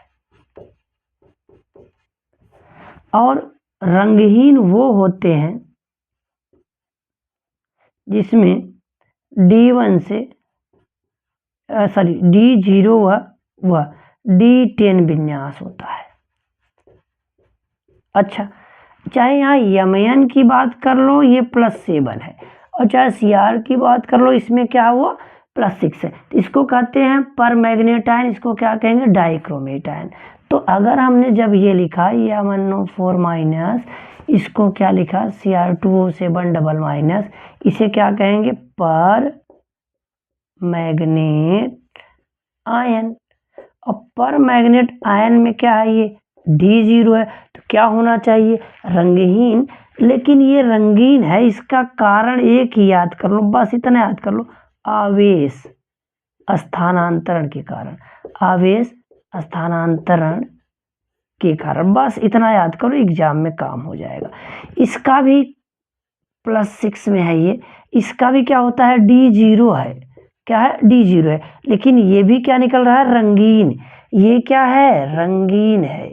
और रंगहीन वो होते हैं जिसमें D1 से D0 व D10 विन्यास होता है। अच्छा, चाहे यहाँ Mn की बात कर लो, ये +7 है, और चाहे Cr की बात कर लो, इसमें क्या हुआ +6 है। तो इसको कहते हैं पर मैग्नेट आयन, इसको क्या कहेंगे डाइक्रोमेट आयन। तो अगर हमने जब ये लिखा MnO4 माइनस, इसको क्या लिखा Cr2O7 डबल माइनस, इसे क्या कहेंगे पर मैग्नेट आयन। और पर मैग्नेट आयन में क्या है, ये D0 है, तो क्या होना चाहिए रंगहीन। लेकिन ये रंगीन है, इसका कारण एक ही याद कर लो, बस इतना याद कर लो, आवेश स्थानांतरण के कारण, आवेश स्थानांतरण के कारण, बस इतना याद करो, एग्जाम में काम हो जाएगा। इसका भी +6 में है ये, इसका भी क्या होता है D0 है, क्या है D0 है, लेकिन ये भी क्या निकल रहा है रंगीन, ये क्या है रंगीन है,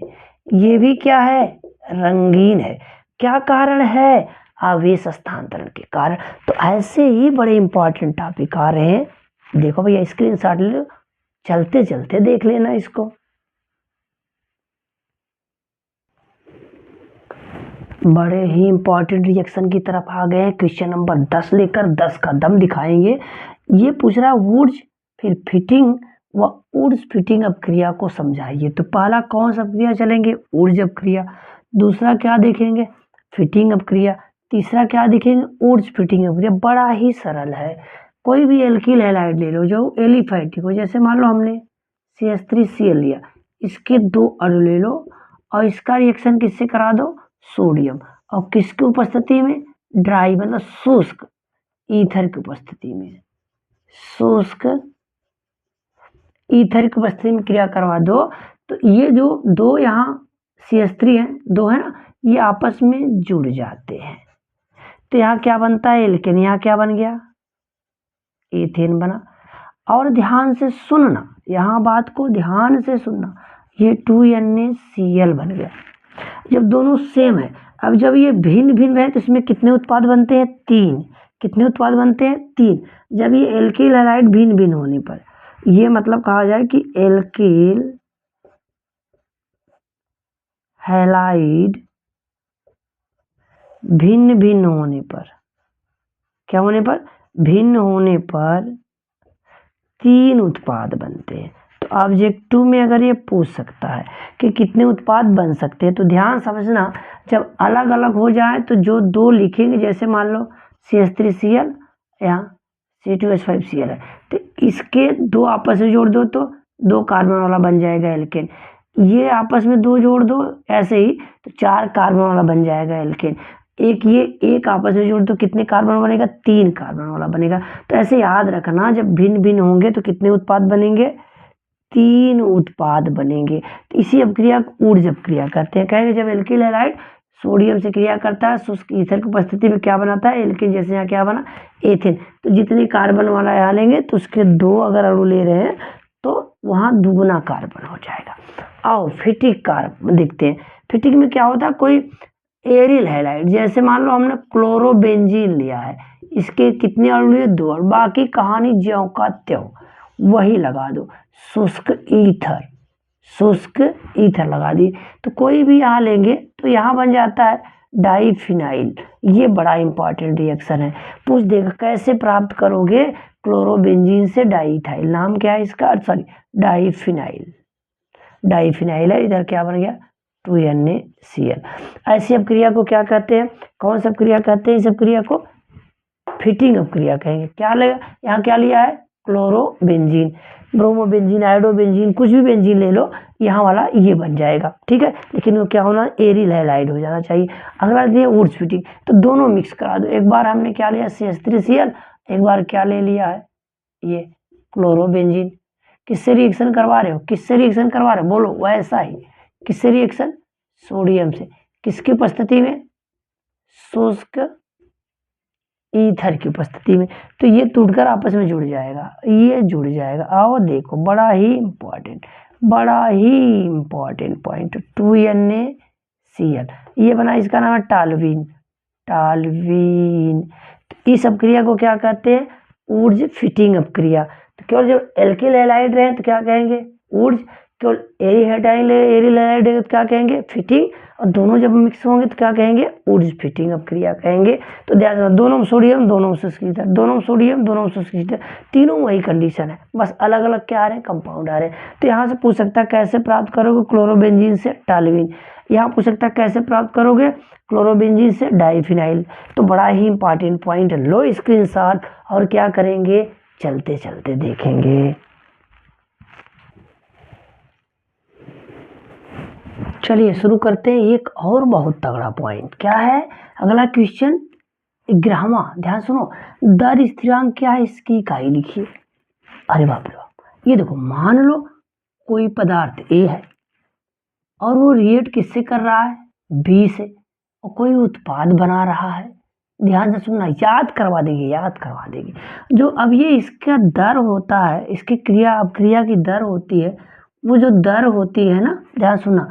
ये भी क्या है रंगीन है। क्या कारण है, आवेश स्थानांतरण के कारण। तो ऐसे ही बड़े इंपॉर्टेंट टॉपिक आ रहे हैं, देखो भैया स्क्रीनशॉट ले लो, चलते चलते देख लेना इसको। बड़े ही इंपॉर्टेंट रिएक्शन की तरफ आ गए हैं, क्वेश्चन नंबर 10 लेकर 10 का दम दिखाएंगे। ये पूछ रहा है वुड्स फिर फिटिंग व वुड्स फिटिंग अपक्रिया को समझाइए। तो पहला कौन सा अपक्रिया चलेंगे, वुड्स अपक्रिया, दूसरा क्या देखेंगे फिटिंग अपक्रिया, तीसरा क्या देखेंगे वुड्स फिटिंग अपक्रिया। बड़ा ही सरल है, कोई भी एल्किल हैलाइड ले लो जो एलिफैटिक हो, जैसे मान लो हमने CH3Cl लिया, इसके 2 अणु ले लो और इसका रिएक्शन किससे करा दो सोडियम, और किसकी उपस्थिति में ड्राई मतलब शुष्क ईथर की उपस्थिति में, शुष्क ईथर की उपस्थिति में क्रिया करवा दो। तो ये जो 2 यहाँ CH3 है 2 है ना, ये आपस में जुड़ जाते हैं, तो यहाँ क्या बनता है एल्केन, यहाँ क्या बन गया एथेन बना। और ध्यान से सुनना, यहाँ बात को ध्यान से सुनना, ये 2NaCl बन गया। जब दोनों सेम है, अब जब ये भिन्न भिन्न रहे तो इसमें कितने उत्पाद बनते हैं 3, कितने उत्पाद बनते हैं 3। जब ये एल्किल हैलाइड भिन्न भिन्न होने पर, ये मतलब कहा जाए कि एल्किल हैलाइड भिन्न भिन्न होने पर, क्या होने पर भिन्न होने पर 3 उत्पाद बनते हैं। तो ऑब्जेक्टिव में अगर ये पूछ सकता है कि कितने उत्पाद बन सकते हैं, तो ध्यान समझना, जब अलग अलग हो जाए तो जो 2 लिखेंगे, जैसे मान लो CH3Cl यहाँ C2H5Cl है, तो इसके 2 आपस में जोड़ दो तो 2 कार्बन वाला बन जाएगा एल्केन, ये आपस में 2 जोड़ दो ऐसे ही तो 4 कार्बन वाला बन जाएगा एल्केन, एक आपस में जोड़ दो कितने कार्बन बनेगा 3 कार्बन वाला बनेगा। तो ऐसे याद रखना, जब भिन्न भिन्न होंगे तो कितने उत्पाद बनेंगे 3 उत्पाद बनेंगे। तो इसी अपक्रिया को ऊर्ज अपक्रिया कहते हैं। कहेंगे जब एल्किल हैलाइड सोडियम से क्रिया करता है शुष्क ईथर की उपस्थिति में क्या बनाता है एल्किन, जैसे यहाँ क्या बना एथेन। तो जितने कार्बन वाला यहाँ लेंगे तो उसके 2 अगर अणु ले रहे हैं तो वहाँ दुगुना कार्बन हो जाएगा। आओ फिटिक कार्बन देखते हैं, फिटिक में क्या होता है, कोई एरिल हैलाइड, जैसे मान लो हमने क्लोरोबेंजीन लिया है, इसके कितने अणु लिए 2, और बाकी कहानी ज्यों का त्यों वही लगा दो, शुष्क ईथर, शुष्क ईथर लगा दी। तो कोई भी यहाँ लेंगे तो यहाँ बन जाता है डाइफिनाइल। ये बड़ा इंपॉर्टेंट रिएक्शन है, पूछ देगा कैसे प्राप्त करोगे क्लोरोबेंजीन से डाइथाइल, नाम क्या है इसका, सॉरी डाइफिनाइल, डाइफिनाइल है, इधर क्या बन गया 2NaCl। ऐसी अपक्रिया को क्या कहते हैं, कौन सा क्रिया कहते हैं, इस अपक्रिया को फिटिंग अपक्रिया कहेंगे। क्या लेगा, यहाँ क्या लिया है, क्लोरोबेंजीन, ब्रोमोबेंजीन, आयोडोबेंजीन, कुछ भी बेंजीन ले लो, यहाँ वाला ये बन जाएगा, ठीक है। लेकिन वो क्या होना, एरिल हैलाइड हो जाना चाहिए। अगला दिए वुड्स फिटिंग, तो दोनों मिक्स करा दो। एक बार हमने क्या लिया, CH3Cl, एक बार क्या ले लिया है, ये क्लोरोबेंजीन। किससे रिएक्शन करवा रहे हो, किससे रिएक्शन करवा रहे हो, बोलो वैसा ही। किससे रिएक्शन, सोडियम से। किसकी उपस्थिति में, शुष्क ईथर की उपस्थिति में। तो ये टूटकर आपस में जुड़ जाएगा, ये जुड़ जाएगा। आओ देखो, बड़ा ही इंपॉर्टेंट पॉइंट, 2NaCl, ये बना, इसका नाम है टालवीन। इस अपक्रिया को क्या कहते हैं, ऊर्ज फिटिंग अपक्रिया। तो केवल जब एल्किल हैलाइड रहे तो क्या कहेंगे, ऊर्ज, केवल एरिल हैलाइड रहे तो क्या कहेंगे, फिटिंग, और दोनों जब मिक्स होंगे तो क्या कहेंगे, ऊर्ज फिटिंग अपक्रिया कहेंगे। तो ध्यान रखना, दोनों में सोडियम, दोनों में शुष्क ईथर, दोनों में सोडियम, दोनों में शुष्क ईथर, तीनों वही कंडीशन है, बस अलग अलग क्या आ रहे हैं, कंपाउंड आ रहे हैं। तो यहाँ से पूछ सकता है कैसे प्राप्त करोगे, क्लोरोबेंजीन से टालवीन। यहाँ पूछ सकता है कैसे प्राप्त करोगे, क्लोरोबेंजीन से डाइफिनाइल। तो बड़ा ही इंपॉर्टेंट पॉइंट है, लो स्क्रीनशॉट, और क्या करेंगे, चलते चलते देखेंगे। चलिए शुरू करते हैं। एक और बहुत तगड़ा पॉइंट क्या है, अगला क्वेश्चन 11वां, ध्यान सुनो। दर स्थिरांक क्या है, इसकी इकाई लिखिए। अरे बाप रे बाप, ये देखो, मान लो कोई पदार्थ A है और वो रिएक्ट किससे कर रहा है, B से, और कोई उत्पाद बना रहा है। ध्यान से सुनना, याद करवा देगी। जो अब ये इसका दर होता है, इसकी क्रिया की दर होती है, वो जो दर होती है ना, ध्यान सुनना,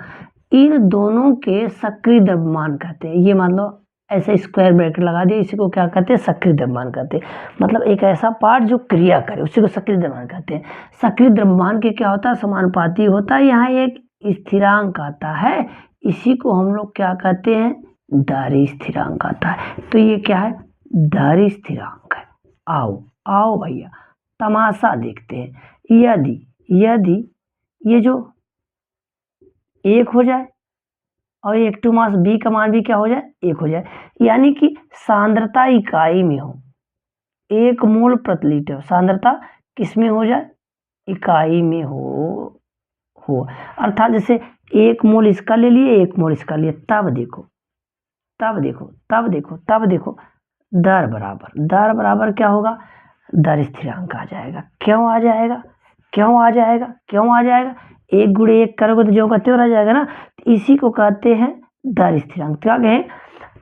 इन दोनों के सक्रिय द्रव्यमान कहते हैं। ये मान लो ऐसे स्क्वायर ब्रैकेट लगा दिया, इसी को क्या कहते हैं, सक्रिय द्रव्यमान कहते हैं। मतलब एक ऐसा पार्ट जो क्रिया करे उसी को सक्रिय द्रव्यमान कहते हैं। सक्रिय द्रव्यमान के क्या होता है, समानुपाती होता है। यहाँ एक स्थिरांक आता है, इसी को हम लोग क्या कहते हैं, दर स्थिरांक आता है। तो ये क्या है, दर स्थिरांक है। आओ भैया तमाशा देखते हैं। यदि ये जो एक हो जाए और एक मास B का मान भी क्या हो जाए, एक हो जाए, यानी कि सांद्रता इकाई में हो, 1 मोल प्रति लीटर, सांद्रता किस में हो जाए, इकाई में हो। अर्थात जैसे 1 मोल इसका ले लिए, 1 मोल इसका लिए, तब देखो दर बराबर क्या होगा, दर स्थिरांक आ जाएगा। क्यों आ जाएगा, 1 गुणे 1 करोगे तो जो का त्यों रह जाएगा ना। इसी को कहते हैं दर स्थिरांक। क्या कहें,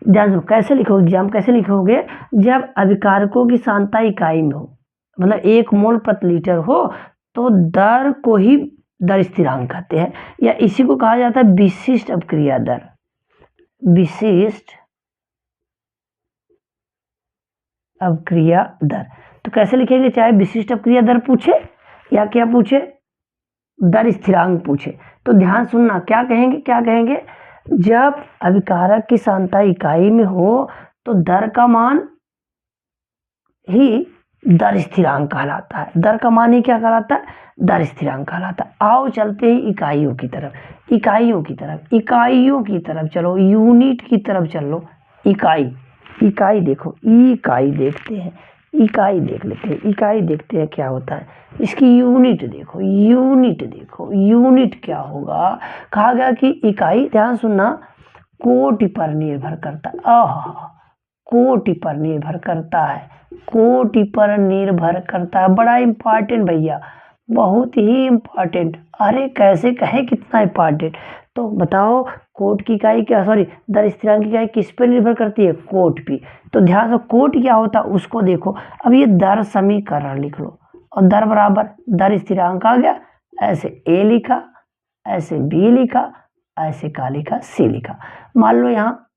ध्यान से कैसे लिखोगे, एग्जाम कैसे लिखोगे, जब अभिकारकों की सांद्रता इकाई में हो, मतलब 1 मोल प्रति लीटर हो, तो दर को ही दर स्थिरांक कहते हैं, या इसी को कहा जाता है विशिष्ट अपक्रिया दर। तो कैसे लिखेंगे, चाहे विशिष्ट अपक्रिया दर पूछे या क्या पूछे, दर स्थिरांक पूछे। तो ध्यान सुनना, क्या कहेंगे, जब अभिकारक की सांद्रता इकाई में हो तो दर का मान ही दर स्थिरांक कहलाता है। दर का मान ही क्या कहलाता है, दर स्थिरांक कहलाता है। आओ चलते ही इकाइयों की तरफ चलो, यूनिट की तरफ चलो। इकाई देखो, इकाई देखते हैं, इकाई देखते हैं क्या होता है। इसकी यूनिट देखो, यूनिट क्या होगा, कहा गया कि इकाई, ध्यान सुनना, कोटि पर निर्भर करता है। कोटि पर निर्भर करता है। बड़ा इंपॉर्टेंट भैया, बहुत ही इंपॉर्टेंट। अरे कैसे कहे कितना इंपॉर्टेंट, तो बताओ, कोट की इकाई क्या, दर स्थिरांक की इकाई किस पे निर्भर करती है, कोट पे। तो ध्यान से कोट क्या होता है उसको देखो। अब ये दर समीकरण लिख लो, और दर बराबर दर स्थिरांक आ गया, ऐसे A लिखा, ऐसे B लिखा, ऐसे का लिखा, C लिखा। मान लो यहाँ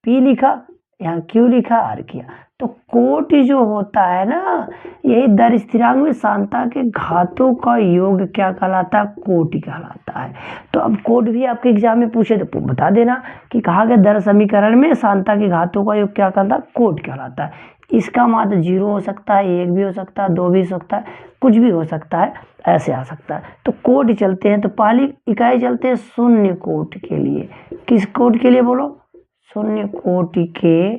P लिखा, यहाँ Q लिखा, R किया। तो कोट जो होता है ना, यही दर स्थिरांक में सांद्रता के घातों का योग क्या कहलाता है, कोटि कहलाता है। तो अब कोट भी आपके एग्जाम में पूछे तो बता देना कि कहा गया दर समीकरण में सांद्रता के घातों का योग क्या कहलाता है, कोट कहलाता है। इसका माध्य 0 हो सकता है, 1 भी हो सकता है, 2 भी हो सकता है, कुछ भी हो सकता है, ऐसे आ सकता है। तो कोटि चलते हैं, तो पहली इकाई चलते हैं शून्य कोटि के लिए। किस कोटि के लिए बोलो? शून्य कोटि के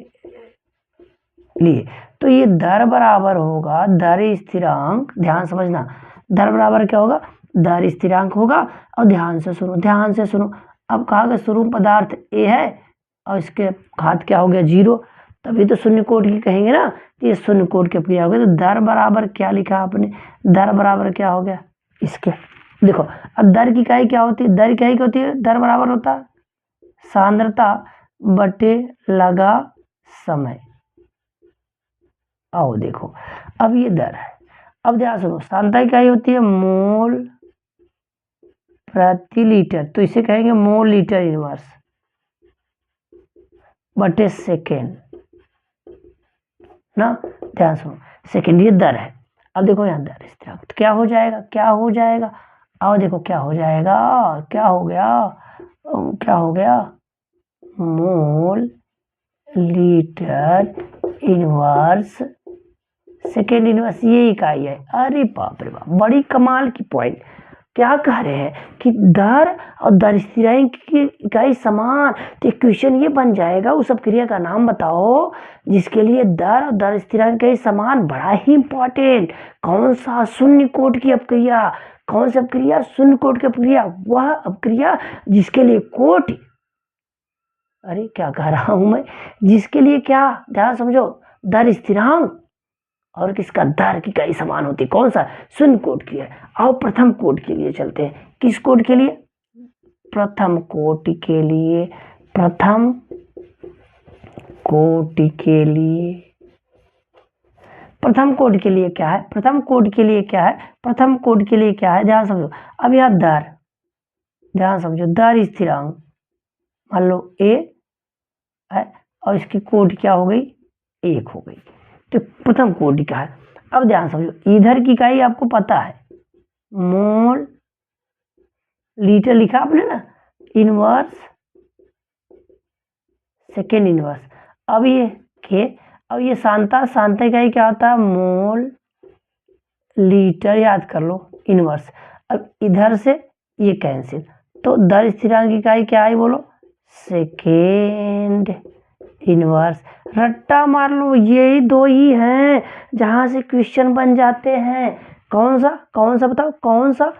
लिए। तो ये दर बराबर होगा दर स्थिरांक, ध्यान समझना, दर बराबर क्या होगा? दर स्थिरांक होगा। और ध्यान से सुनो, ध्यान से सुनो। अब कहा कि स्वरूप पदार्थ ए है और इसके घात क्या हो गया? 0, तभी तो शून्य कोटि की कहेंगे ना। ये शून्य कोटि की अपक्रिया हो गई। तो दर बराबर क्या लिखा आपने? दर बराबर क्या हो गया इसके? देखो, अब दर की इकाई क्या होती है? दर इकाई क्या होती है? दर बराबर होता है सांद्रता बटे लगा समय। आओ देखो, अब ये दर है। अब ध्यान सुनो, सांद्रता इकाई होती है मोल प्रति लीटर, तो इसे कहेंगे मोल लीटर इनवर्स बटे सेकेंड ना। ध्यान सुनो, सेकेंड ये दर है। अब देखो यहाँ दर स्थिरांक, तो क्या हो जाएगा? क्या हो जाएगा? आओ देखो क्या हो जाएगा। क्या हो गया? क्या हो गया? Mole litre inverse second inverse, ये इकाई है। अरे बाप रे बाप, बड़ी कमाल की पॉइंट। क्या कह रहे हैं कि दर और दर स्थिरांक की इकाई समान। तो क्वेश्चन ये बन जाएगा, उस अपक्रिया का नाम बताओ जिसके लिए दर और दर स्थिरांक इकाई समान। बड़ा ही इंपॉर्टेंट। कौन सा? शून्य कोटि की अपक्रिया। कौन सी अपक्रिया? शून्य कोटि की अपक्रिया। वह अपक्रिया जिसके लिए कोटि, अरे क्या कह रहा हूं मैं, जिसके लिए क्या, ध्यान समझो, दर स्थिरांक और किसका? दर की इकाई समान होती है। कौन सा? शून्य कोटि की है। आओ प्रथम कोटि के लिए चलते हैं। किस कोटि के लिए? प्रथम कोटि के लिए। प्रथम कोटि के लिए। प्रथम कोटि के लिए क्या है? प्रथम कोटि के लिए क्या है? प्रथम कोटि के लिए क्या है? ध्यान समझो। अब यह दर, ध्यान समझो, दर स्थिरांक मान लो ए है और इसकी कोटि क्या हो गई? 1 हो गई। तो प्रथम कोटि का है। अब ध्यान समझो, इधर की इकाई आपको पता है, मोल लीटर लिखा आपने ना, इनवर्स सेकेंड इनवर्स। अब ये के, अब ये सांता, सांता इकाई क्या होता है? मोल लीटर, याद कर लो, इनवर्स। अब इधर से ये कैंसिल, तो दर स्थिरांक इकाई क्या है बोलो? Second inverse. रट्टा मार लो, यही दो ही हैं जहां से क्वेश्चन बन जाते हैं। कौन सा? कौन सा बताओ? कौन सा?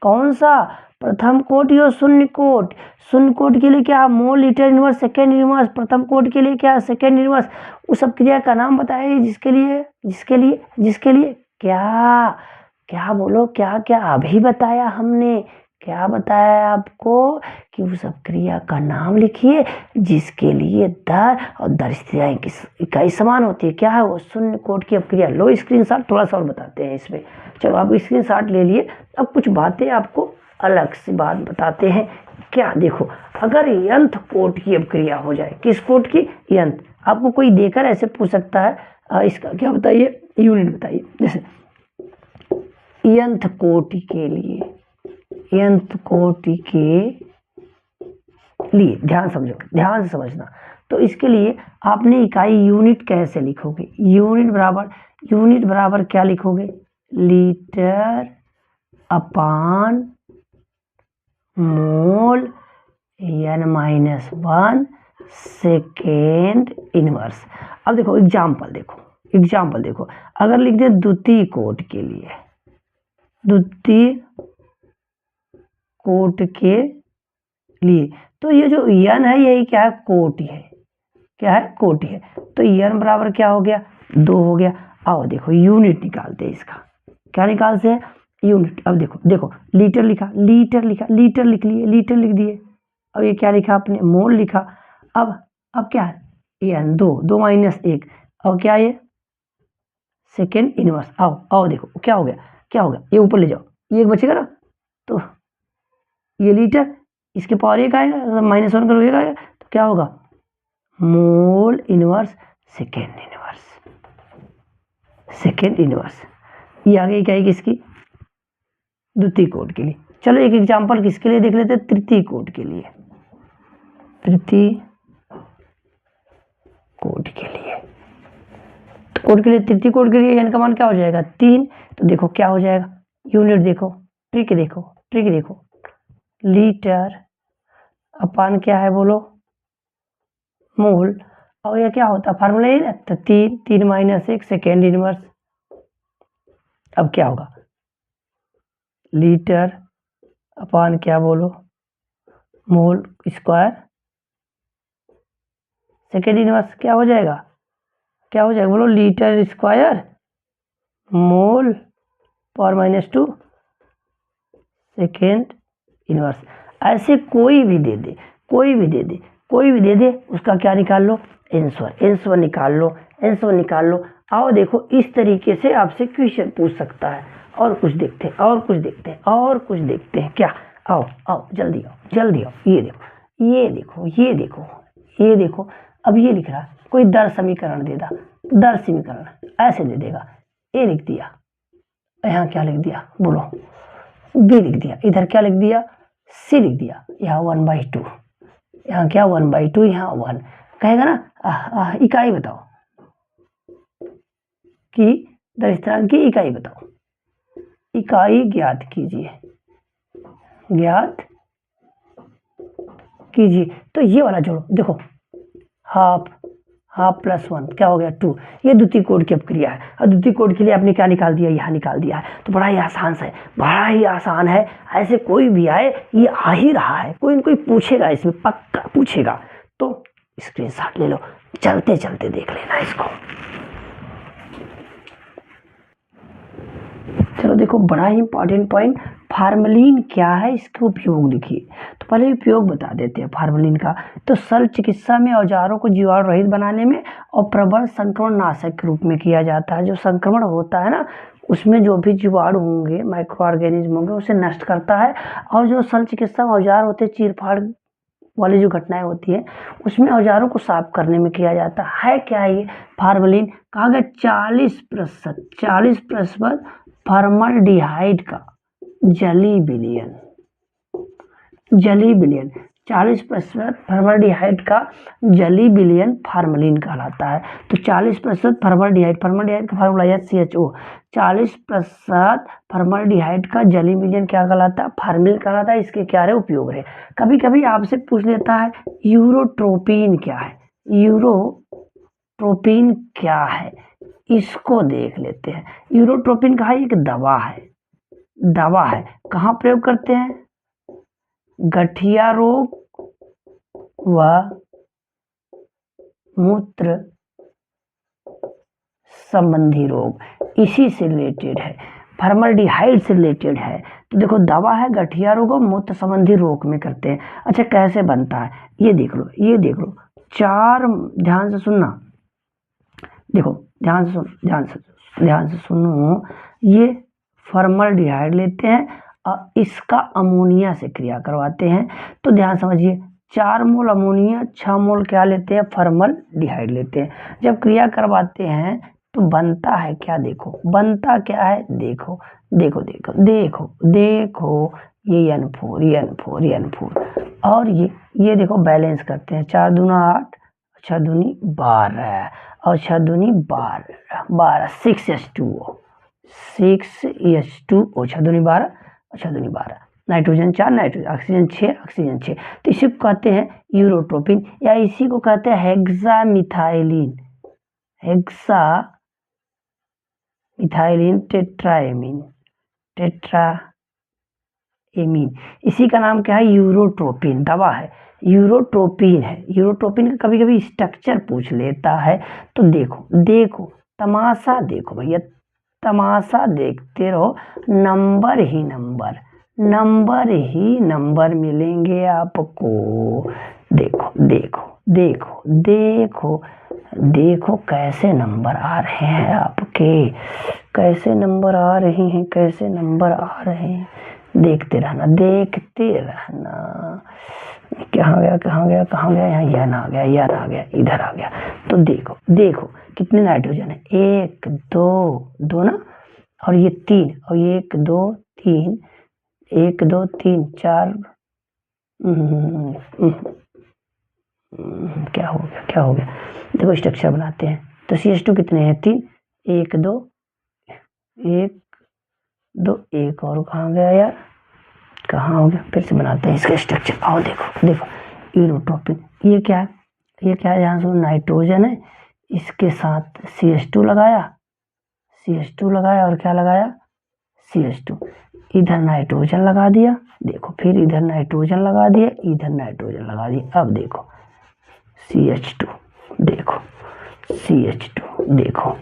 कौन सा? प्रथम कोटि और शून्य कोटि। शून्य कोटि के लिए क्या? Mole litre inverse second inverse. प्रथम कोटि के लिए क्या? Second inverse. उस अपक्रिया का नाम बताइए जिसके लिए, जिसके लिए, जिसके लिए क्या? क्या बोलो? क्या क्या अभी बताया हमने? क्या बताया आपको? कि उस अपक्रिया का नाम लिखिए जिसके लिए दर और दर स्थिरांक की इकाई समान होती है। क्या है वो? शून्य कोटि की अपक्रिया। लो स्क्रीनशॉट, थोड़ा सा और बताते हैं इसमें। चलो आप स्क्रीनशॉट ले लिए। अब कुछ बातें आपको अलग सी बात बताते हैं। क्या? देखो, अगर यंत्र कोटि की अपक्रिया हो जाए, किस कोटि की? यंत्र। आपको कोई देकर ऐसे पूछ सकता है इसका क्या बताइए, यूनिट बताइए। जैसे यंत्र कोटि के लिए, यंत्र कोटि के लिए, ध्यान समझो, ध्यान से समझना। तो इसके लिए आपने इकाई यूनिट कैसे लिखोगे? यूनिट बराबर, यूनिट बराबर क्या लिखोगे? लीटर अपान मोल n-1 सेकेंड इनवर्स। अब देखो एग्जाम्पल, देखो एग्जाम्पल देखो। अगर लिख दे द्वितीय कोटि के लिए, द्वितीय कोटि के लिए, तो ये जो n है यही क्या है? कोटि है। क्या है? कोटि है। तो n बराबर क्या हो गया? 2 हो गया। आओ देखो यूनिट निकालते हैं इसका। क्या निकालते हैं? यूनिट। अब देखो, देखो लीटर लिखा, लीटर लिखा, लीटर लिख लिए, लीटर लिख दिए। अब ये क्या लिखा आपने? मोल लिखा। अब क्या है? n 2, 2 minus 1। अब क्या ये? Second inverse. आओ आओ देखो क्या हो गया? क्या हो गया? ये ऊपर ले जाओ, ये एक बचेगा ना, तो ये लीटर, इसके पावर 1 आएगा, -1 करोगे आएगा, तो क्या होगा? Mole inverse second inverse, second inverse. ये आ गई क्या है किसकी? द्वितीय कोटि के लिए। चलो एक एग्जांपल किसके लिए देख लेते हैं? तृतीय कोटि के लिए, तृतीय कोटि के लिए। तो कोड के लिए, तृतीय कोड के लिए n का मान क्या हो जाएगा 3। तो देखो क्या हो जाएगा, यूनिट देखो, ट्रिक देखो, ट्रिक देखो, लीटर अपान क्या है बोलो, मोल। और ये क्या होता है फार्मूला ये ना, तो 3 माइनस 1 सेकेंड इनवर्स। अब क्या होगा, लीटर अपान क्या बोलो, मोल स्क्वायर सेकेंड इनवर्स। क्या हो जाएगा, क्या हो जाएगा बोलो, litre square mole power -2 second inverse. ऐसे कोई भी दे दे, कोई भी दे दे, कोई भी दे दे, उसका क्या निकाल लो, आंसर निकाल लो, आंसर निकाल लो। आओ देखो, इस तरीके से आपसे क्वेश्चन पूछ सकता है। और कुछ देखते हैं, और कुछ देखते हैं, और कुछ देखते हैं क्या। आओ आओ जल्दी आओ, जल्दी आओ। ये देखो, ये देखो, ये देखो, ये देखो। अब ये लिख रहा है, कोई दर समीकरण दे दा, दर समीकरण ऐसे दे देगा। ए लिख दिया, यहाँ क्या लिख दिया बोलो, बी लिख दिया, इधर क्या लिख दिया, सी लिख दिया, यहाँ 1/2, यहाँ क्या 1/2, यहाँ 1 कहेगा ना। इकाई बताओ कि दर स्थिरांक की इकाई बताओ, इकाई ज्ञात कीजिए, ज्ञात कीजिए। तो ये वाला जोड़ो, देखो हाफ प्लस 1 क्या हो गया 2। ये द्वितीय कोड की अपक्रिया है, और द्वितीय कोड के लिए आपने क्या निकाल दिया, यहाँ निकाल दिया है। तो बड़ा ही आसान है, बड़ा ही आसान है। ऐसे कोई भी आए, ये आ ही रहा है, कोई न कोई पूछेगा, इसमें पक्का पूछेगा। तो स्क्रीनशॉट ले लो, चलते चलते देख लेना इसको। चलो देखो, बड़ा ही इंपॉर्टेंट पॉइंट, फार्मलिन क्या है, इसके उपयोग लिखिए। तो पहले उपयोग बता देते हैं फार्मलिन का। तो शल्य चिकित्सा में औजारों को जीवाणु रहित बनाने में और प्रबल संक्रमण नाशक के रूप में किया जाता है। जो संक्रमण होता है ना, उसमें जो भी जीवाणु होंगे, माइक्रो ऑर्गेनिज्म होंगे, उसे नष्ट करता है। और जो शल्य चिकित्सा में औजार होते हैं, चीर फाड़ वाली जो घटनाएं होती है, उसमें औजारों को साफ करने में किया जाता है। क्या है ये फार्मलिन, कहा गया 40% फॉर्मल्डिहाइड का जली विलयन, 40% फॉर्मल्डिहाइड का जली विलयन फार्मलिन कहलाता है। तो 40% फॉर्मल्डिहाइड का फार्मूला HCHO, 40% फॉर्मल्डिहाइड का जली विलयन क्या कहलाता है, फार्मलिन कहलाता है। इसके क्या रहे उपयोग रहे। कभी कभी आपसे पूछ लेता है यूरोट्रोपिन क्या है, यूरोट्रोपिन क्या है, इसको देख लेते हैं। यूरोट्रोपिन कहा एक दवा है, दवा है। कहाँ प्रयोग करते हैं, गठिया रोग व मूत्र संबंधी रोग, इसी से रिलेटेड है, फॉर्मल्डिहाइड से रिलेटेड है। तो देखो दवा है, गठिया रोग और मूत्र संबंधी रोग में करते हैं। अच्छा कैसे बनता है ये देख लो, ये देख लो। चार, ध्यान से सुनना, देखो ध्यान से सुन, ध्यान से सुनो। ये फॉर्मल्डिहाइड लेते हैं और इसका अमोनिया से क्रिया करवाते हैं। तो ध्यान समझिए, 4 मोल अमोनिया, 6 मोल क्या लेते हैं, फॉर्मल्डिहाइड लेते हैं। जब क्रिया करवाते हैं तो बनता है क्या, देखो बनता क्या है, देखो देखो देखो देखो देखो, ये N4 और ये देखो बैलेंस करते हैं। 4 दूना 8, 6 दूनी 12 और 6 दूनी 12, 6H2O, 6 दूनी 12, 6 दूनी 12, नाइट्रोजन 4, नाइट्रोजन, ऑक्सीजन 6, ऑक्सीजन 6। तो इसी को कहते हैं यूरोट्रोपिन, या इसी को कहते हैं हेक्सामिथाइलिन, हेक्सामिथाइलिन टेट्राएमीन, इसी का नाम क्या है, यूरोट्रोपिन, दवा है, यूरोट्रोपिन है। यूरोट्रोपिन का कभी कभी स्ट्रक्चर पूछ लेता है। तो देखो देखो तमाशा देखो भैया, तमाशा देखते रहो, नंबर ही नंबर मिलेंगे आपको। देखो देखो देखो देखो देखो कैसे नंबर आ रहे हैं आपके, कैसे नंबर आ रहे हैं, कैसे नंबर आ रहे हैं। देखते रहना, देखते रहना। कहाँ गया, यहाँ यन आ गया, इधर आ गया। तो देखो देखो कितने नाइट्रोजन है, 1 2 ना, और ये 3, और ये 1 2 3, 1 2 3 4, क्या हो गया। देखो स्ट्रक्चर बनाते हैं। तो CH2 कितने हैं, 3, 1 2 1 2 एक और कहाँ गया यार, कहाँ हो गया, फिर से बनाते हैं इसका स्ट्रक्चर। आओ देखो देखो, यूरोट्रोपिन ये क्या है, ये क्या है, यहाँ से नाइट्रोजन है, इसके साथ CH2 लगाया, CH2 लगाया और क्या लगाया, CH2, इधर नाइट्रोजन लगा दिया, देखो फिर इधर नाइट्रोजन लगा दिया, इधर नाइट्रोजन लगा दिया, अब देखो CH2, देखो CH2, देखो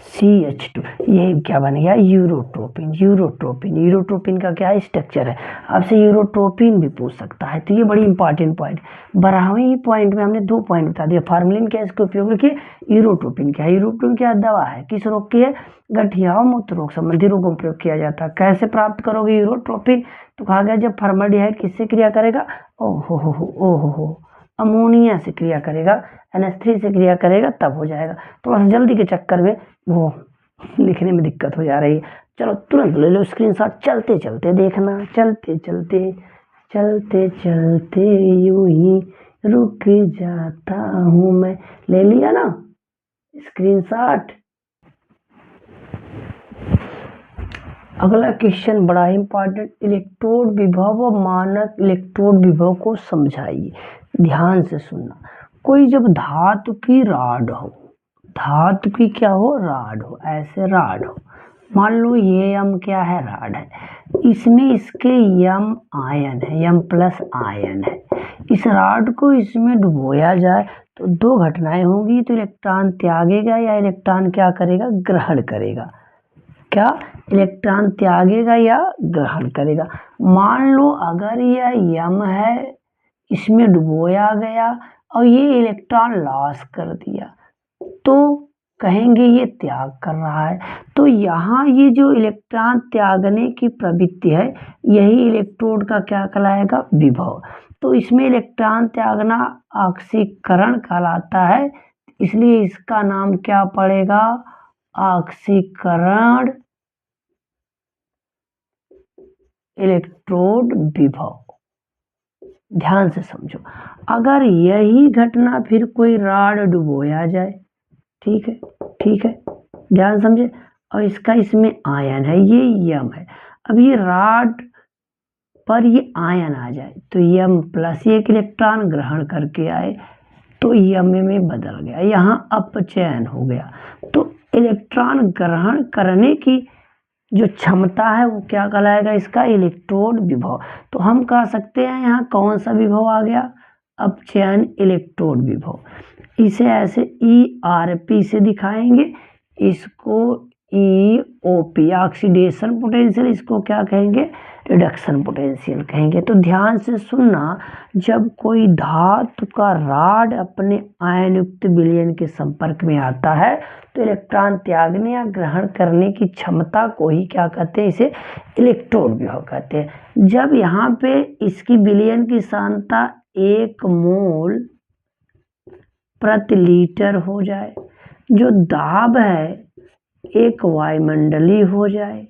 CH2, ये क्या बन गया, यूरोट्रोपिन। यूरोट्रोपिन, यूरोट्रोपिन का क्या स्ट्रक्चर है, आपसे यूरोट्रोपिन भी पूछ सकता है, तो ये बड़ी इंपॉर्टेंट पॉइंट। 12वें पॉइंट में हमने 2 पॉइंट बता दिया, फार्मलिन क्या इसके उपयोग रखिए, यूरोट्रोपिन क्या है, यूरोट्रोपिन क्या दवा है, किस रोग की है, गठिया और मूत्र रोग संबंधी रोगों में प्रयोग किया जाता है। कैसे प्राप्त करोगे यूरोट्रोपिन, तो कहा गया जब फॉर्मल्डिहाइड किससे क्रिया करेगा, ओहो अमोनिया से क्रिया करेगा, NH3 से क्रिया करेगा, तब हो जाएगा। थोड़ा सा जल्दी के चक्कर में वो लिखने में दिक्कत हो जा रही है। चलो तुरंत ले लो स्क्रीनशॉट, चलते चलते देखना, चलते चलते चलते चलते यूं ही रुक जाता हूँ मैं, ले लिया ना स्क्रीनशॉट। अगला क्वेश्चन बड़ा इंपॉर्टेंट, इलेक्ट्रोड विभव व मानक इलेक्ट्रोड विभव को समझाइए। ध्यान से सुनना, कोई जब धातु की राड हो, धातु की क्या हो, राड हो, ऐसे राड हो, मान लो ये यम क्या है, राड है, इसमें इसके यम आयन है, यम प्लस आयन है, इस राड को इसमें डुबोया जाए तो 2 घटनाएं होंगी, तो इलेक्ट्रॉन त्यागेगा या इलेक्ट्रॉन क्या करेगा, ग्रहण करेगा, क्या इलेक्ट्रॉन त्यागेगा या ग्रहण करेगा। मान लो अगर यह यम है, इसमें डुबोया गया और ये इलेक्ट्रॉन लॉस कर दिया, तो कहेंगे ये त्याग कर रहा है। तो यहाँ ये जो इलेक्ट्रॉन त्यागने की प्रवृत्ति है, यही इलेक्ट्रोड का क्या कहलाएगा, विभव। तो इसमें इलेक्ट्रॉन त्यागना ऑक्सीकरण कहलाता है, इसलिए इसका नाम क्या पड़ेगा, ऑक्सीकरण इलेक्ट्रोड विभव। ध्यान से समझो, अगर यही घटना फिर कोई राड डुबोया जाए, ठीक है, ठीक है, ध्यान समझे, और इसका इसमें आयन है, ये यम है, अब ये राड पर ये आयन आ जाए तो यम प्लस 1 इलेक्ट्रॉन ग्रहण करके आए, तो यम में बदल गया, यहाँ अपचयन हो गया, तो इलेक्ट्रॉन ग्रहण करने की जो क्षमता है वो क्या कहलाएगा, इसका इलेक्ट्रोड विभव। तो हम कह सकते हैं यहाँ कौन सा विभव आ गया, अपचयन इलेक्ट्रोड विभव। इसे ऐसे ERP से दिखाएंगे, इसको EOP ऑक्सीडेशन पोटेंशियल, इसको क्या कहेंगे, रिडक्शन पोटेंशियल कहेंगे। तो ध्यान से सुनना, जब कोई धातु का राड अपने आयन युक्त विलयन के संपर्क में आता है तो इलेक्ट्रॉन त्यागने या ग्रहण करने की क्षमता को ही क्या कहते हैं, इसे इलेक्ट्रोड विभव कहते हैं। जब यहाँ पे इसकी विलयन की सांद्रता 1 मोल प्रति लीटर हो जाए, जो दाब है 1 वायुमंडलीय हो जाए,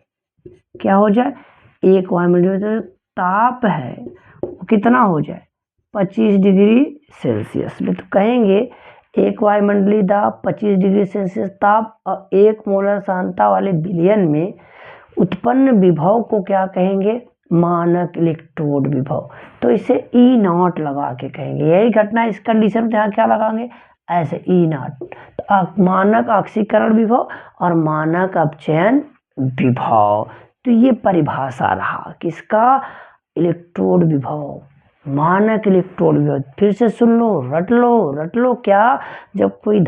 क्या हो जाए, 1 वायुमंडलीय, तो ताप है वो कितना हो जाए, 25 डिग्री सेल्सियस में। तो कहेंगे 1 वायुमंडलीय दाब, 25 डिग्री सेल्सियस ताप और 1 मोलर सांद्रता वाले विलयन में उत्पन्न विभव को क्या कहेंगे, मानक इलेक्ट्रोड विभव। तो इसे E0 लगा के कहेंगे, यही घटना इस कंडीशन में यहाँ क्या लगाएंगे, ऐसे E0। तो मानक ऑक्सीकरण विभव और मानक अपचयन विभव, तो ये परिभाषा रहा किसका, इलेक्ट्रोड विभव, मानक इलेक्ट्रोड विभव। फिर से सुन लो, रट लो क्या, जब कोई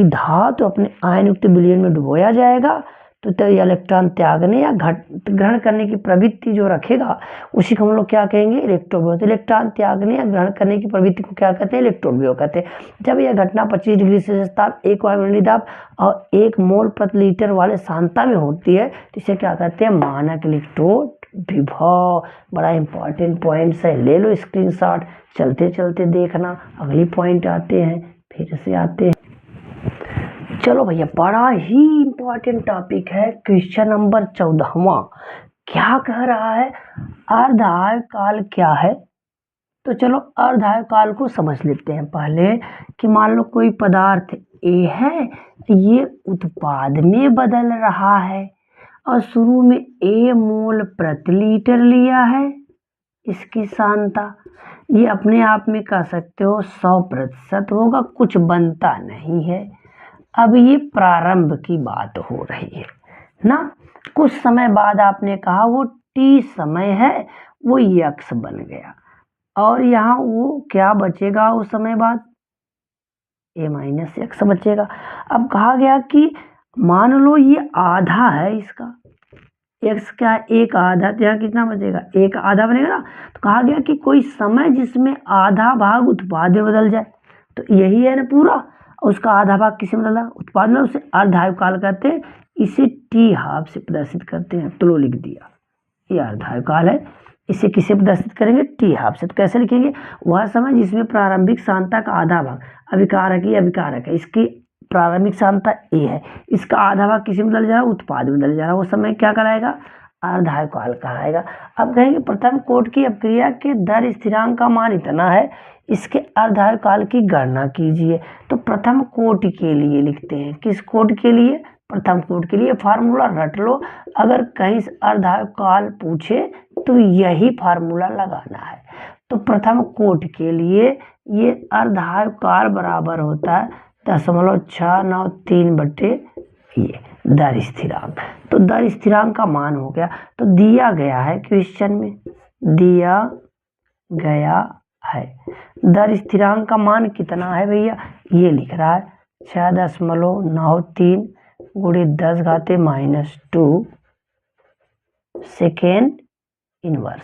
धातु अपने आयन युक्त विलयन में डुबोया जाएगा तो इलेक्ट्रॉन त्यागने या ग्रहण करने की प्रवृत्ति जो रखेगा उसी को हम लोग क्या कहेंगे, इलेक्ट्रोड विभव। इलेक्ट्रॉन त्यागने या ग्रहण करने की प्रवृत्ति को क्या कहते हैं, इलेक्ट्रोड विभव कहते हैं। जब यह घटना 25 डिग्री सेल्सियस ताप, 1 वायुमंडलीय दाब और 1 मोल प्रति लीटर वाले सांद्रता में होती है, तो इसे क्या कहते हैं, मानक इलेक्ट्रोड विभव। बड़ा इंपॉर्टेंट पॉइंट है, ले लो स्क्रीनशॉट, चलते चलते देखना। अगली पॉइंट आते हैं, फिर से आते हैं। चलो भैया, बड़ा ही इंपॉर्टेंट टॉपिक है, क्वेश्चन नंबर 14वां क्या कह रहा है, अर्ध आयु काल क्या है, तो चलो अर्धायु को समझ लेते हैं पहले कि मान लो कोई पदार्थ ए है, ये उत्पाद में बदल रहा है और शुरू में ए मोल प्रति लीटर लिया है। इसकी सांद्रता ये अपने आप में कह सकते हो 100% होगा, कुछ बनता नहीं है। अब ये प्रारंभ की बात हो रही है ना। कुछ समय बाद आपने कहा वो टी समय है, वो यक्स बन गया और यहाँ वो क्या बचेगा उस समय बाद, ए माइनस एक्स बचेगा। अब कहा गया कि मान लो ये आधा है इसका, एक्स क्या है, एक आधा, तो यहाँ कितना बचेगा, एक आधा बनेगा ना। तो कहा गया कि कोई समय जिसमें आधा भाग उत्पाद में बदल जाए, तो यही है ना पूरा, उसका आधा भाग किसी में बदला उत्पाद में, उसे अर्धायु काल कहते हैं। इसे टी हाफ से प्रदर्शित करते हैं, तो लो लिख दिया, ये अर्धायु काल है। इसे किसे प्रदर्शित करेंगे, टी हाफ से। तो कैसे लिखेंगे, वह समय जिसमें प्रारंभिक सांद्रता का आधा भाग अभिकारक या अभिकारक है, इसकी प्रारंभिक सांद्रता ए है, इसका आधा भाग किसी में बदल जा रहा है, उत्पाद में बदल जा रहा है, वो समय क्या कराएगा, अर्धायु काल कहलाएगा। अब कहेंगे प्रथम कोटि की अपक्रिया के दर स्थिरांक का मान इतना है, इसके अर्धायु काल की गणना कीजिए। तो प्रथम कोटि के लिए लिखते हैं, किस कोटि के लिए, प्रथम कोटि के लिए। फार्मूला रट लो, अगर कहीं अर्धायु काल पूछे तो यही फार्मूला लगाना है। तो प्रथम कोटि के लिए ये अर्धायु काल बराबर होता है 0.693 बटे ये दर स्थिरांक। तो दर स्थिरांक का मान हो गया, तो दिया गया है क्वेश्चन में, दिया गया है दर स्थिरांक का मान कितना है भैया, ये लिख रहा है 6.93 गुणे 10⁻⁻² सेकेंड इनवर्स।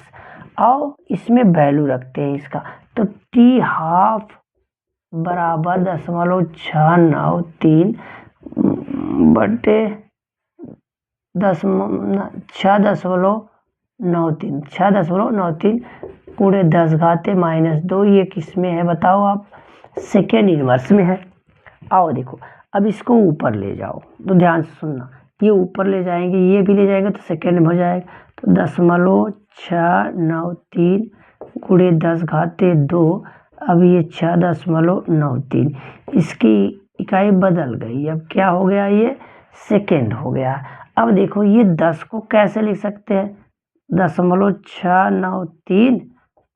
और इसमें वैल्यू रखते हैं इसका, तो टी हाफ बराबर 0.693 बटे 6.93 गुणे 10⁻²। ये किस में है बताओ आप, सेकेंड इनवर्स में है। आओ देखो, अब इसको ऊपर ले जाओ, तो ध्यान से सुनना, ये ऊपर ले जाएंगे, ये भी ले जाएगा तो सेकेंड में हो जाएगा। तो 0.693 गुणे 10⁻²। अब ये 6.93, इसकी इकाई बदल गई, अब क्या हो गया, ये सेकेंड हो गया। अब देखो ये 10 को कैसे लिख सकते हैं, 0.693,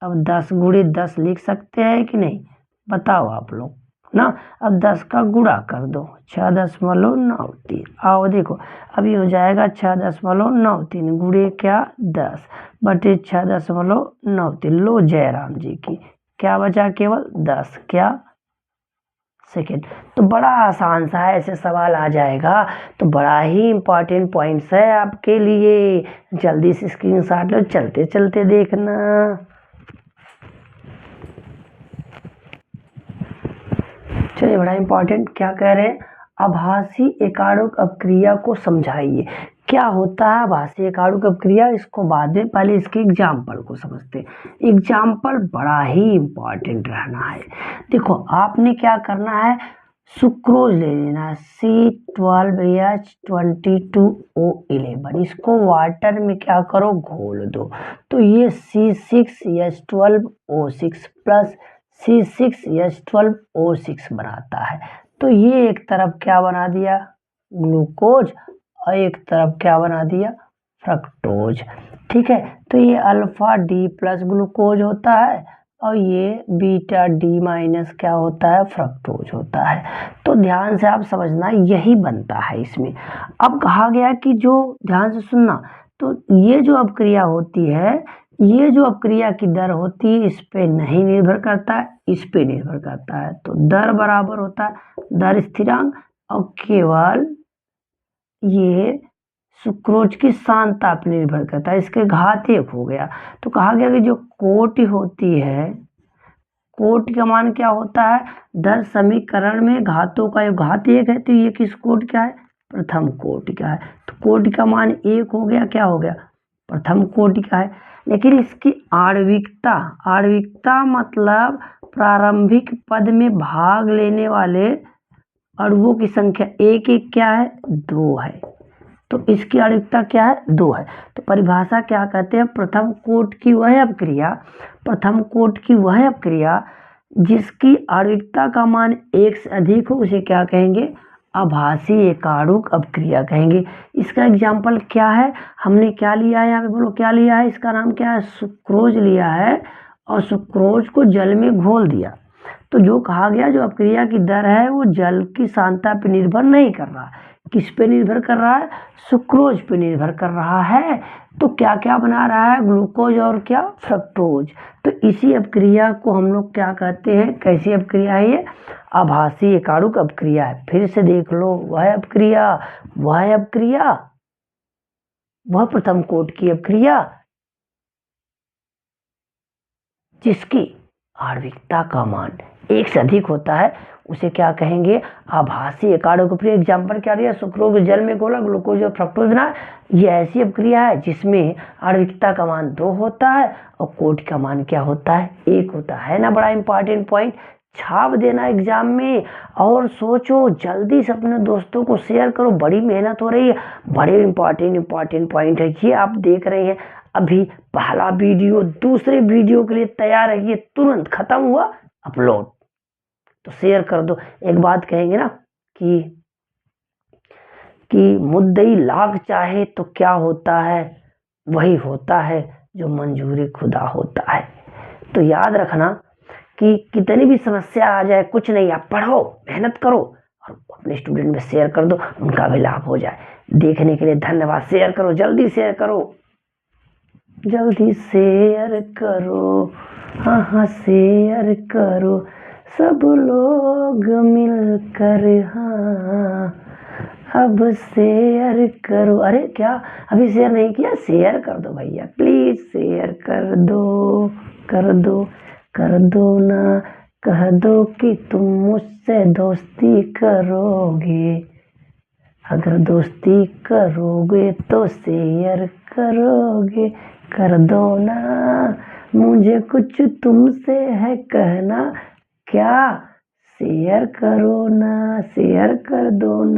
अब 10 गुणे 10 लिख सकते हैं कि नहीं, बताओ आप लोग ना। अब 10 का गुणा कर दो, 6.93। आओ देखो, अब ये हो जाएगा 6.93 गुणे क्या 10 बटे 6.93। लो जयराम जी की क्या बचा, केवल 10 क्या सेकेंड। तो बड़ा आसान सा है, ऐसे सवाल आ जाएगा, तो बड़ा ही इंपॉर्टेंट पॉइंट्स है आपके लिए, जल्दी से स्क्रीनशॉट लो, चलते चलते देखना। चलिए, बड़ा इंपॉर्टेंट क्या कह रहे हैं, आभासी एकाणुक अपक्रिया को समझाइए। क्या होता है आभासी एकाणुक अपक्रिया, इसको बाद में, पहले इसके एग्जाम्पल को समझते हैं। एग्जाम्पल बड़ा ही इंपॉर्टेंट रहना है। देखो आपने क्या करना है, सुक्रोज ले लेना, C12H22O11, इसको वाटर में क्या करो, घोल दो, तो ये C6H12O6 प्लस C6H12O6 बनाता है। तो ये एक तरफ क्या बना दिया, ग्लूकोज, और एक तरफ क्या बना दिया, फ्रक्टोज। ठीक है, तो ये अल्फा डी प्लस ग्लूकोज होता है और ये बीटा डी माइनस क्या होता है, फ्रक्टोज होता है। तो ध्यान से आप समझना, यही बनता है इसमें। अब कहा गया कि जो, ध्यान से सुनना, तो ये जो अपक्रिया होती है, ये जो अपक्रिया की दर होती है, इस पे नहीं निर्भर करता है, इस पे निर्भर करता है। तो दर बराबर होता है दर स्थिरांक, और केवल ये सुक्रोज की सांद्रता पर निर्भर करता है, इसके घात 1 हो गया। तो कहा गया कि जो कोटि होती है, कोटि का मान क्या होता है, दर समीकरण में घातों का योग, घात 1 है, तो ये किस कोटि का है, प्रथम कोटि का है। तो कोटि का मान 1 हो गया, क्या हो गया, प्रथम कोटि का है। लेकिन इसकी आणविकता, आणविकता मतलब प्रारंभिक पद में भाग लेने वाले अणुओं की संख्या, एक एक क्या है, 2 है। तो इसकी आणविकता क्या है? 2 है। तो परिभाषा क्या कहते हैं? प्रथम कोट की वह अपक्रिया, प्रथम कोट की वह अपक्रिया जिसकी आणविकता का मान 1 से अधिक हो उसे क्या कहेंगे? आभासी एकाणुक अपक्रिया कहेंगे। इसका एग्जाम्पल क्या है? हमने क्या लिया है? यहाँ पे बोलो क्या लिया है? इसका नाम क्या है? सुक्रोज लिया है और सुक्रोज को जल में घोल दिया। तो जो कहा गया जो अपक्रिया की दर है वो जल की सांद्रता पर निर्भर नहीं कर रहा। किस पे निर्भर कर रहा है? सुक्रोज पे निर्भर कर रहा है। तो क्या क्या बना रहा है? ग्लूकोज और क्या? फ्रक्टोज। तो इसी अपक्रिया को हम लोग क्या कहते हैं? कैसी अपक्रिया है ये? आभासी एकाणुक अपक्रिया है। फिर से देख लो, वह अपक्रिया, वह अपक्रिया, वह प्रथम कोट की अपक्रिया जिसकी आणविकता का मान 1 से अधिक होता है उसे क्या कहेंगे? आभासी एकाणुक अपक्रिया। एग्जाम्पल क्या दिया? सुक्रोज जल में घोला, ग्लूकोज और फ्रक्टोज बना। ये ऐसी अपक्रिया है जिसमें आणविकता का मान 2 होता है और कोट का मान क्या होता है? 1 होता है ना। बड़ा इंपॉर्टेंट पॉइंट, छाप देना एग्जाम में। और सोचो, जल्दी से अपने दोस्तों को शेयर करो, बड़ी मेहनत हो रही है, बड़े इंपॉर्टेंट पॉइंट है ये आप देख रहे हैं। अभी पहला वीडियो दूसरे वीडियो के लिए तैयार है, ये तुरंत खत्म हुआ अपलोड, तो शेयर कर दो। एक बात कहेंगे ना कि मुद्दई लाख चाहे तो क्या होता है? वही होता है जो मंजूरी खुदा होता है। तो याद रखना कि कितनी भी समस्या आ जाए कुछ नहीं, आप पढ़ो, मेहनत करो और अपने स्टूडेंट में शेयर कर दो, उनका भी लाभ हो जाए। देखने के लिए धन्यवाद। शेयर करो, जल्दी शेयर करो, जल्दी शेयर करो, हाँ शेयर करो, सब लोग मिलकर, हाँ अब शेयर करो। अरे क्या अभी शेयर नहीं किया? शेयर कर दो भैया, प्लीज शेयर कर दो, कर दो, कर दो ना। कह दो कि तुम मुझसे दोस्ती करोगे, अगर दोस्ती करोगे तो शेयर करोगे, कर दो ना। मुझे कुछ तुमसे है कहना, क्या? शेयर करो ना, शेयर कर दो ना।